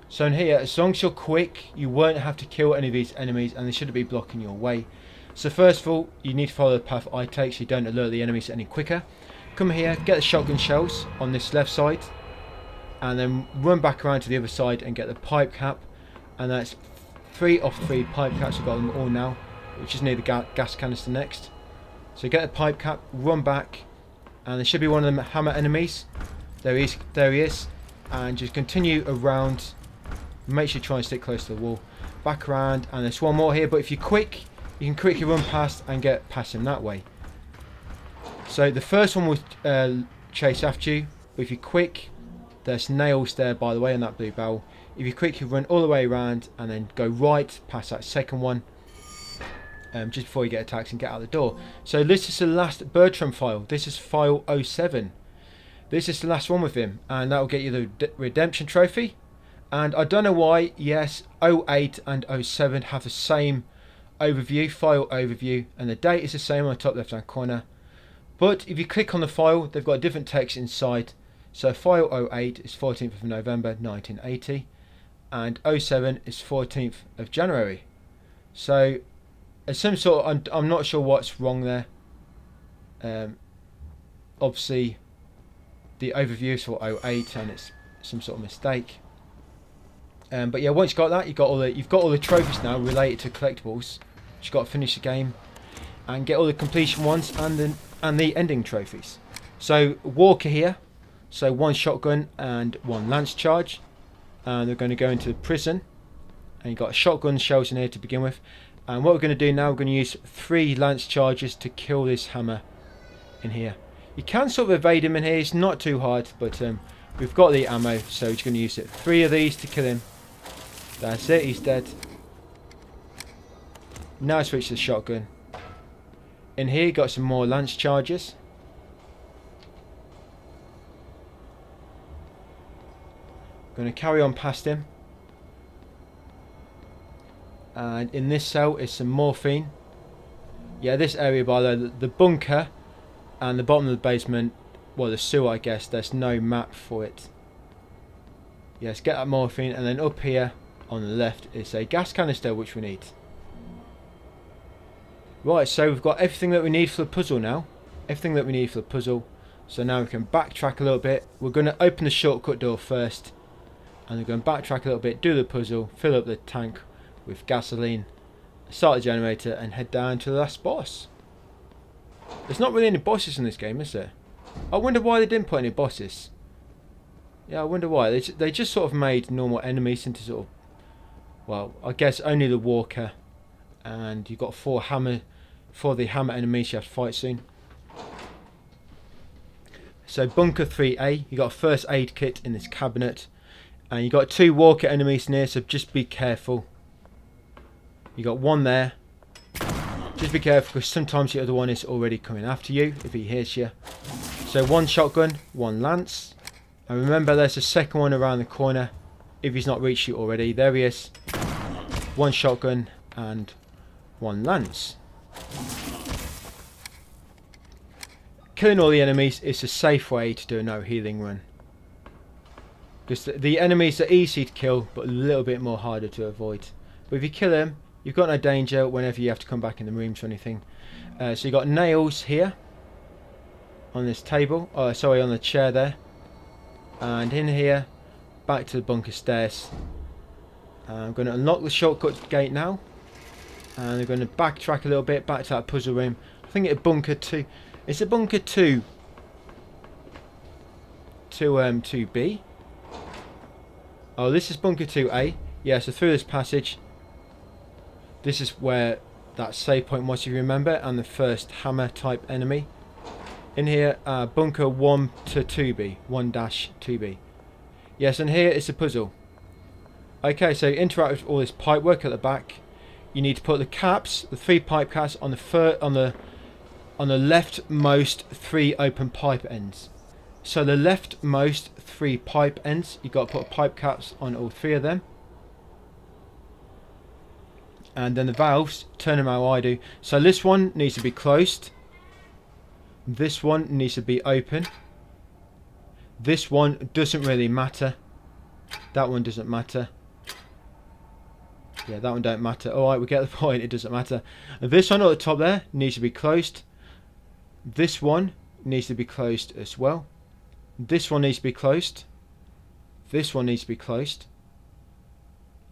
So in here, as long as you're quick, you won't have to kill any of these enemies, and they shouldn't be blocking your way. So first of all, you need to follow the path I take so you don't alert the enemies any quicker. Come here, get the shotgun shells on this left side, and then run back around to the other side and get the pipe cap. And that's 3 of 3 pipe caps. We've got them all now. We just need the gas canister next. So get the pipe cap, run back, and there should be one of them hammer enemies. There he is. And just continue around. Make sure you try and stick close to the wall. Back around, and there's one more here, but if you're quick, you can quickly run past and get past him that way. So the first one will chase after you, but if you're quick, there's nails there, by the way, on that blue barrel. If you quickly run all the way around and then go right past that second one, just before you get attacked, and get out the door. So this is the last Bertram file. This is file 07. This is the last one with him, and that will get you the redemption trophy. And I don't know why, yes, 08 and 07 have the same overview, file overview, and the date is the same on the top left hand corner. But if you click on the file, they've got a different text inside. So file 08 is 14th of November 1980, and 07 is 14th of January. So there's some sort of, I'm not sure what's wrong there. Obviously the overview is for 08 and it's some sort of mistake. But yeah, once you've got that, you've got all the trophies now related to collectibles. You've got to finish the game and get all the completion ones and the ending trophies. So Walker here, so 1 shotgun and 1 lance charge, and they're going to go into prison. And you've got shotgun shells in here to begin with. And what we're going to do now, we're going to use 3 lance charges to kill this hammer in here. You can sort of evade him in here. It's not too hard, but we've got the ammo, so we're just going to use it. 3 of these to kill him. That's it, he's dead. Now I switch to the shotgun. In here, got some more lance charges. Going to carry on past him. And in this cell is some morphine. Yeah, this area, by the bunker and the bottom of the basement, well, the sewer, I guess, there's no map for it. Yes, get that morphine, and then up here on the left is a gas canister, which we need. Right, so we've got everything that we need for the puzzle now. Everything that we need for the puzzle. So now we can backtrack a little bit. We're going to open the shortcut door first. And we're going to backtrack a little bit, do the puzzle, fill up the tank with gasoline, start the generator and head down to the last boss. There's not really any bosses in this game, is there? I wonder why they didn't put any bosses. Yeah, I wonder why. They just sort of made normal enemies into sort of... Well, I guess only the walker. And you've got 4 the hammer enemies you have to fight soon. So bunker 3A, you got a first aid kit in this cabinet. And you got 2 walker enemies near, so just be careful. You got 1 there. Just be careful because sometimes the other one is already coming after you if he hears you. So 1 shotgun, 1 lance. And remember there's a second one around the corner if he's not reached you already. There he is. 1 shotgun and 1 lance. Killing all the enemies is a safe way to do a no healing run. Because the enemies are easy to kill but a little bit more harder to avoid. But if you kill them, you've got no danger whenever you have to come back in the rooms or anything. So you've got nails here on this table. Oh, sorry, on the chair there. And in here, back to the bunker stairs. I'm going to unlock the shortcut gate now. And we're going to backtrack a little bit back to that puzzle room. I think it's bunker 2. It's a bunker 2. 2B. Oh, this is bunker 2A. Yeah, so through this passage. This is where that save point was, if you remember, and the first hammer type enemy. In here, bunker 1 to 2B. 1-2B. Yes, and here is the puzzle. Okay, so interact with all this pipe work at the back. You need to put the caps, the 3 pipe caps, on the leftmost 3 open pipe ends. So the leftmost 3 pipe ends, you've got to put pipe caps on all 3 of them. And then the valves, turn them how I do. So this one needs to be closed. This one needs to be open. This one doesn't really matter. That one doesn't matter. Yeah, that one don't matter. Alright, we get the point, it doesn't matter. And this one at the top there needs to be closed. This one needs to be closed as well. This one needs to be closed. This one needs to be closed.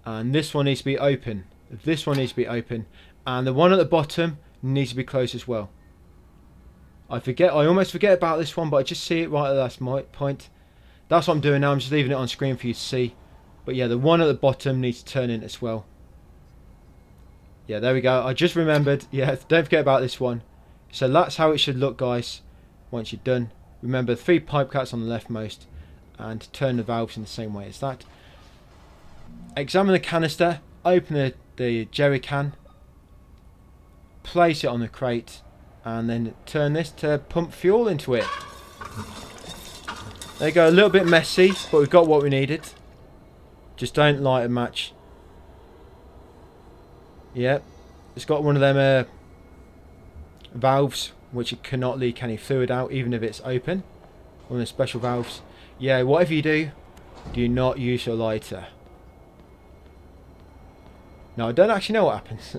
And this one needs to be open. This one needs to be open. And the one at the bottom needs to be closed as well. I almost forget about this one, but I just see it right at the last point. That's what I'm doing now. I'm just leaving it on screen for you to see. But yeah, the one at the bottom needs to turn in as well. Yeah, there we go. I just remembered. Yeah, don't forget about this one. So that's how it should look, guys, once you're done. Remember, 3 pipe caps on the leftmost. And turn the valves in the same way as that. Examine the canister. Open the jerry can. Place it on the crate. And then turn this to pump fuel into it. There you go. A little bit messy, but we've got what we needed. Just don't light a match. Yep. It's got one of them valves which it cannot leak any fluid out even if it's open. One of the special valves. Yeah, whatever you do not use your lighter. No, I don't actually know what happens.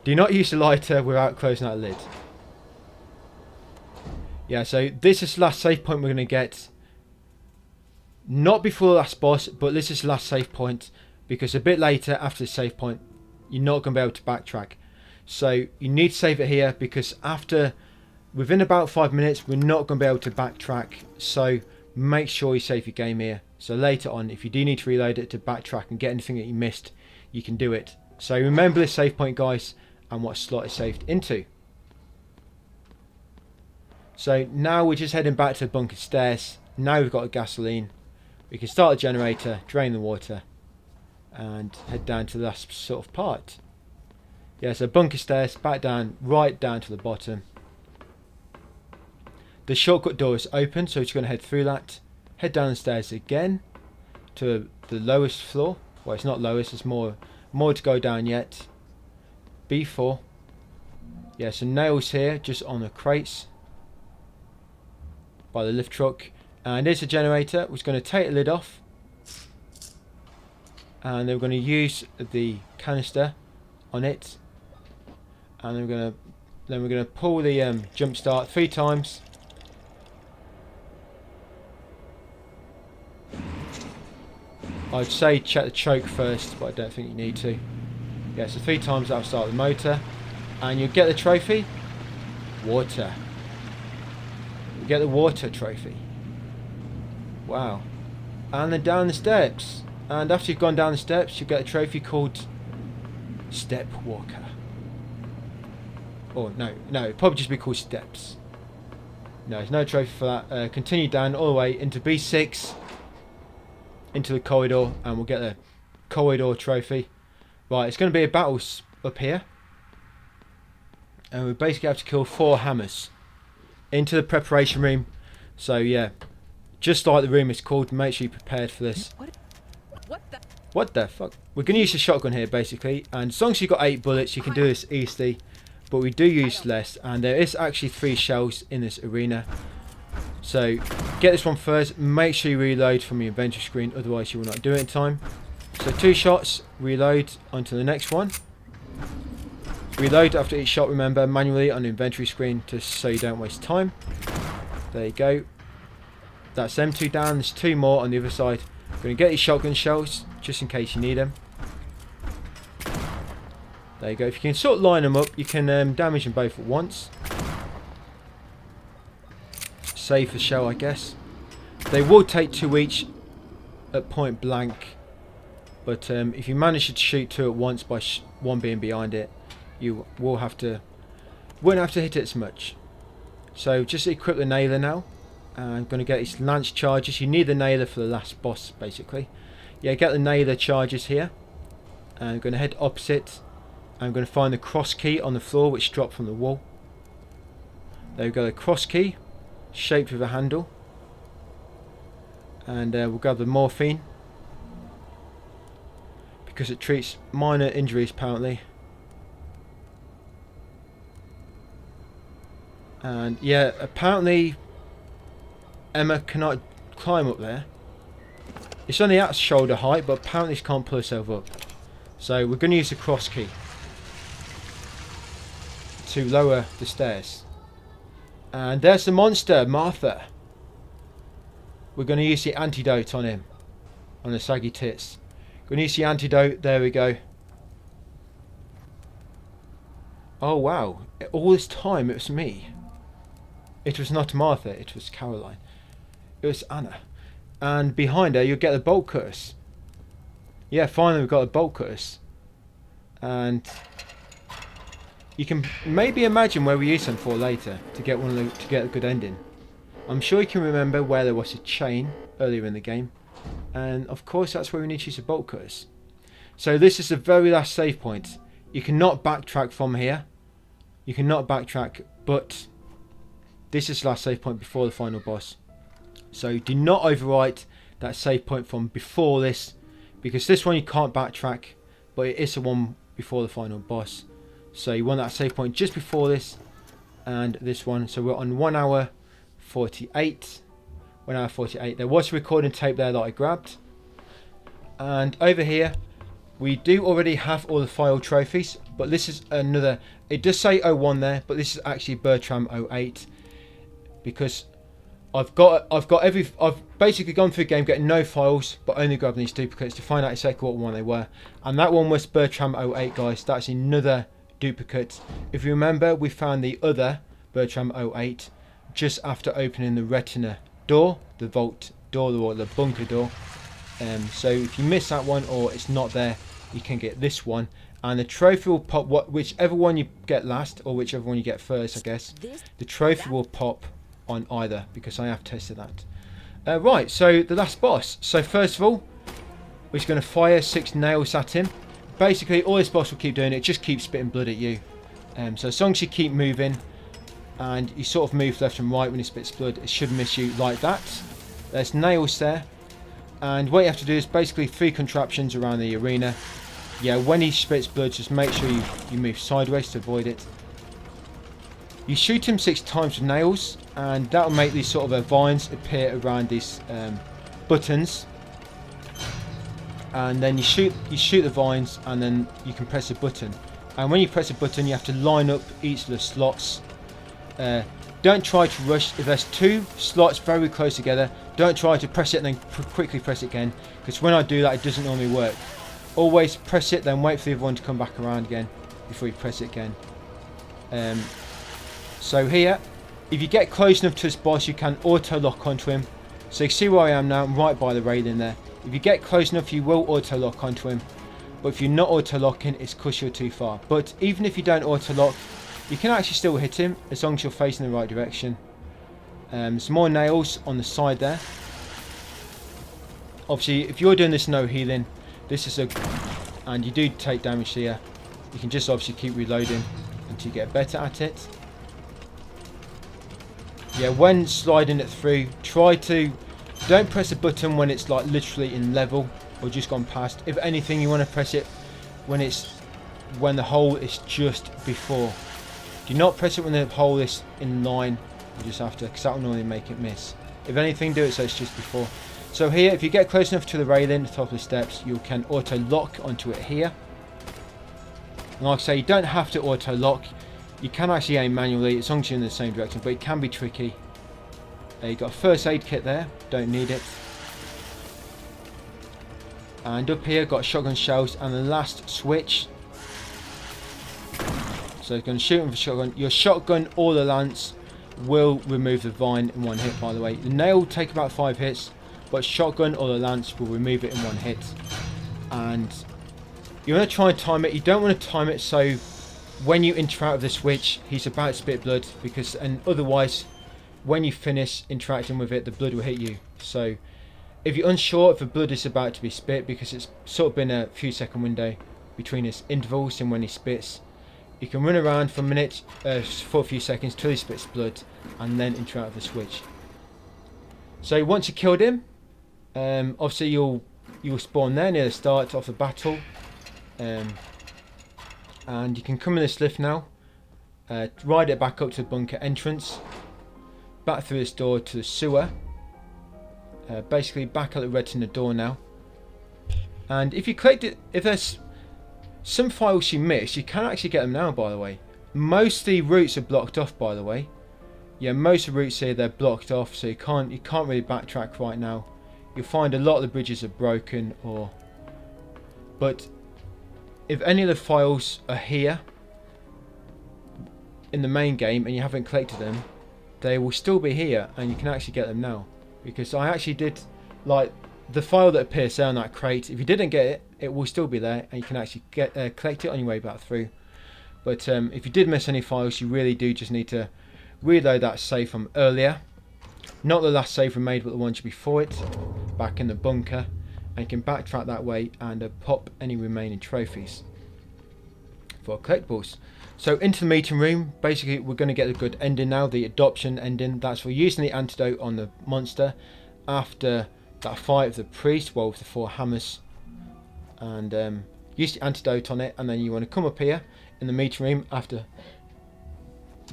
Do not use the lighter without closing that lid. Yeah, so this is the last save point we're going to get. Not before the last boss, but this is the last save point. Because a bit later, after the save point, you're not going to be able to backtrack. So you need to save it here because within about 5 minutes, we're not going to be able to backtrack. So make sure you save your game here. So later on, if you do need to reload it to backtrack and get anything that you missed, you can do it. So remember this save point, guys, and what slot it's saved into. So now we're just heading back to the bunker stairs. Now we've got a gasoline. We can start the generator, drain the water, and head down to the last sort of part. Yeah, so bunker stairs, back down, right down to the bottom. The shortcut door is open, so we're just going to head through that. Head down the stairs again to the lowest floor. Well, it's not lowest, there's more to go down yet. B4. Yeah, some nails here, just on the crates. By the lift truck. And there's a generator. We're going to take the lid off. And then we're going to use the canister on it. And then we're going to Then we're going to pull the jump start 3 times. I'd say check the choke first, but I don't think you need to. Yeah, so 3 times that'll start the motor. And you'll get the trophy. Water. You get the water trophy. Wow. And then down the steps. And after you've gone down the steps, you get a trophy called Step Walker. Or no, it'd probably just be called Steps. No, there's no trophy for that. Continue down all the way into B6. Into the corridor, and we'll get the corridor trophy. Right, it's going to be a battle up here. And we basically have to kill 4 hammers. Into the preparation room. So yeah, just like the room is called, make sure you're prepared for this. What the fuck? We're going to use the shotgun here basically, and as long as you've got 8 bullets you can do this easily, but we do use less, and there is actually 3 shells in this arena. So get this one first, make sure you reload from your inventory screen, otherwise you will not do it in time. So 2 shots, reload onto the next one. Reload after each shot, remember, manually on the inventory screen, just so you don't waste time. There you go. That's them 2 down, there's 2 more on the other side. We're going to get these shotgun shells, just in case you need them. There you go. If you can sort of line them up, you can damage them both at once. Save the shell, I guess. They will take 2 each at point blank. But if you manage to shoot 2 at once by one being behind it, you will won't have to hit it as much. So just equip the nailer now. I'm going to get these lance charges. You need the nailer for the last boss, basically. Yeah, get the nailer charges here. And I'm going to head opposite. I'm going to find the cross key on the floor, which dropped from the wall. There we go, the cross key, shaped with a handle. And we'll grab the morphine, because it treats minor injuries apparently. And yeah, apparently Emma cannot climb up there. It's only at shoulder height, but apparently she can't pull herself up. So we're going to use the cross key to lower the stairs. And there's the monster, Martha. We're going to use the antidote on him, on the saggy tits. Going to use the antidote, there we go. Oh wow, all this time it was me. It was not Martha, it was Caroline. It was Anna. And behind her you'll get the bolt cutters. Yeah, finally we've got the bolt cutters. And you can maybe imagine where we use them for later to get a good ending. I'm sure you can remember where there was a chain earlier in the game, and of course that's where we need to use the bolt cutters. So this is the very last save point. You cannot backtrack from here. You cannot backtrack, but this is the last save point before the final boss. So do not overwrite that save point from before this, because this one you can't backtrack, but it is the one before the final boss. So you want that save point just before this and this one. So we're on 1 hour 48. 1 hour 48. There was a recording tape there that I grabbed. And over here we do already have all the file trophies, but this is another. It does say 01 there, but this is actually Bertram 08, because I've basically gone through the game getting no files, but only grabbing these duplicates to find out exactly what one they were. And that one was Bertram 08, guys. That's another duplicate. If you remember, we found the other Bertram 08 just after opening the retina door, the vault door, or the bunker door. So if you miss that one or it's not there, you can get this one, and the trophy will pop whichever one you get last, or whichever one you get first, I guess. The trophy will pop on either, because I have tested that. Right, so the last boss. So first of all, we're just going to fire 6 nails at him. Basically all this boss will keep doing, it just keeps spitting blood at you. So as long as you keep moving and you sort of move left and right when it spits blood, it should miss you like that. There's nails there, and what you have to do is basically 3 contraptions around the arena. Yeah, when he spits blood, just make sure you move sideways to avoid it. You shoot him 6 times with nails, and that will make these sort of vines appear around these buttons. And then you shoot the vines, and then you can press a button. and when you press a button you have to line up each of the slots. Don't try to rush. If there's 2 slots very close together, don't try to press it and then quickly press it again, because when I do that it doesn't normally work. Always press it, then wait for the other one to come back around again before you press it again. So here, if you get close enough to this boss, you can auto lock onto him. So you see where I am now, I'm right by the railing there. If you get close enough you will auto lock onto him, but if you're not auto locking it's because you're too far. But even if you don't auto lock, you can actually still hit him as long as you're facing the right direction. Some more nails on the side there. Obviously if you're doing this no healing, this is and you do take damage here, you can just obviously keep reloading until you get better at it. Yeah, when sliding it through, don't press a button when it's like literally in level or just gone past. If anything, you want to press it when the hole is just before. Do not press it when the hole is in line. You just have to, because that will normally make it miss. If anything, do it so it's just before. So here, if you get close enough to the railing, the top of the steps, you can auto lock onto it here. And like I say, you don't have to auto lock. You can actually aim manually as long as you're in the same direction, but it can be tricky. You've got a first aid kit there, don't need it. And up here, got shotgun shells and the last switch. So it's going to shoot him for shotgun. Your shotgun or the lance will remove the vine in 1 hit, by the way. The nail will take about 5 hits, but shotgun or the lance will remove it in 1 hit. And you want to try and time it. You don't want to time it so when you interact with the switch, he's about to spit blood, and otherwise, when you finish interacting with it, the blood will hit you. So, if you're unsure if the blood is about to be spit, because it's sort of been a few second window between his intervals and when he spits, you can run around for a minute, for a few seconds till he spits blood, and then interact with the switch. So once you killed him, obviously you'll spawn there near the start of the battle. And you can come in this lift now, ride it back up to the bunker entrance, back through this door to the sewer, basically back at the redstone door now. And if you collect it, if there's some files you missed, you can actually get them now, by the way. Most of the routes are blocked off, by the way. Yeah, most of the routes here, they're blocked off, so you can't really backtrack right now. You'll find a lot of the bridges are broken, but if any of the files are here in the main game and you haven't collected them, they will still be here and you can actually get them now. Because I actually did, like, the file that appears there on that crate, if you didn't get it, it will still be there and you can actually collect it on your way back through. But if you did miss any files, you really do just need to reload that save from earlier. Not the last save we made, but the ones before it, back in the bunker. And you can backtrack that way and pop any remaining trophies for collectibles. So into the meeting room, basically we're going to get a good ending now, the adoption ending. That's for using the antidote on the monster after that fight with the priest, well, with the 4 hammers. And use the antidote on it, and then you want to come up here in the meeting room after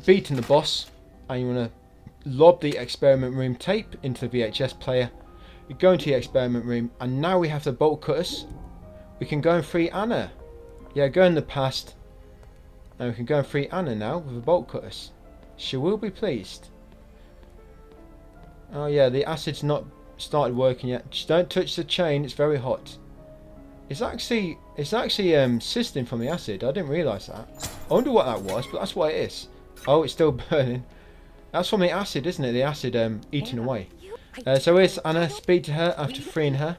beating the boss, and you want to lob the experiment room tape into the VHS player. You go into the experiment room, and now we have the bolt cutters. We can go and free Anna. Yeah, go in the past, and we can go and free Anna now with the bolt cutters. She will be pleased. Oh yeah, the acid's not started working yet. Just don't touch the chain, it's very hot. It's actually sizzling from the acid. I didn't realise that. I wonder what that was, but that's what it is. Oh, it's still burning. That's from the acid, isn't it? The acid eating away. So here's Anna. Speak to her after freeing her.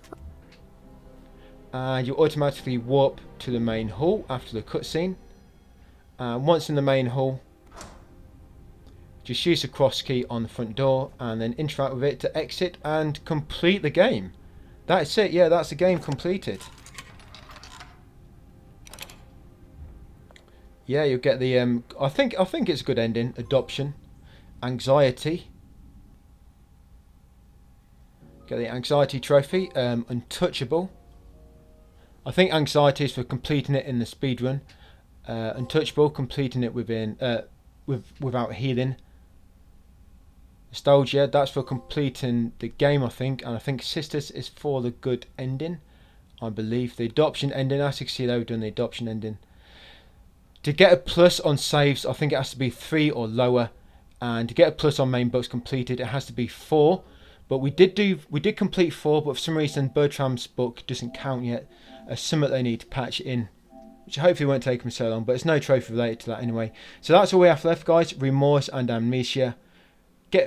And you automatically warp to the main hall after the cutscene. Once in the main hall, just use the cross key on the front door and then interact with it to exit and complete the game. That's it. Yeah, that's the game completed. Yeah, you'll get the I think it's a good ending. Adoption, anxiety. Get the anxiety trophy. Untouchable. I think anxiety is for completing it in the speedrun. Untouchable, completing it without healing. Nostalgia, that's for completing the game, I think. And I think Sisters is for the good ending, I believe. The adoption ending, as you can see, they've done the adoption ending. To get a plus on saves, I think it has to be 3 or lower, and to get a plus on main books completed, it has to be 4. But we did complete 4, but for some reason Bertram's book doesn't count yet. Something they need to patch in, which hopefully won't take them so long. But there's no trophy related to that anyway. So that's all we have left, guys: remorse and amnesia.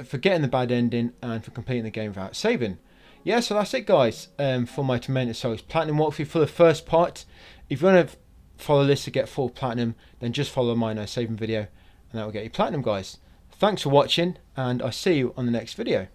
For getting the bad ending and for completing the game without saving. Yeah, so that's it, guys. For my Tormented Souls Platinum walkthrough for the first part. If you want to follow this to get full platinum, then just follow my no saving video, and that will get you platinum, guys. Thanks for watching, and I'll see you on the next video.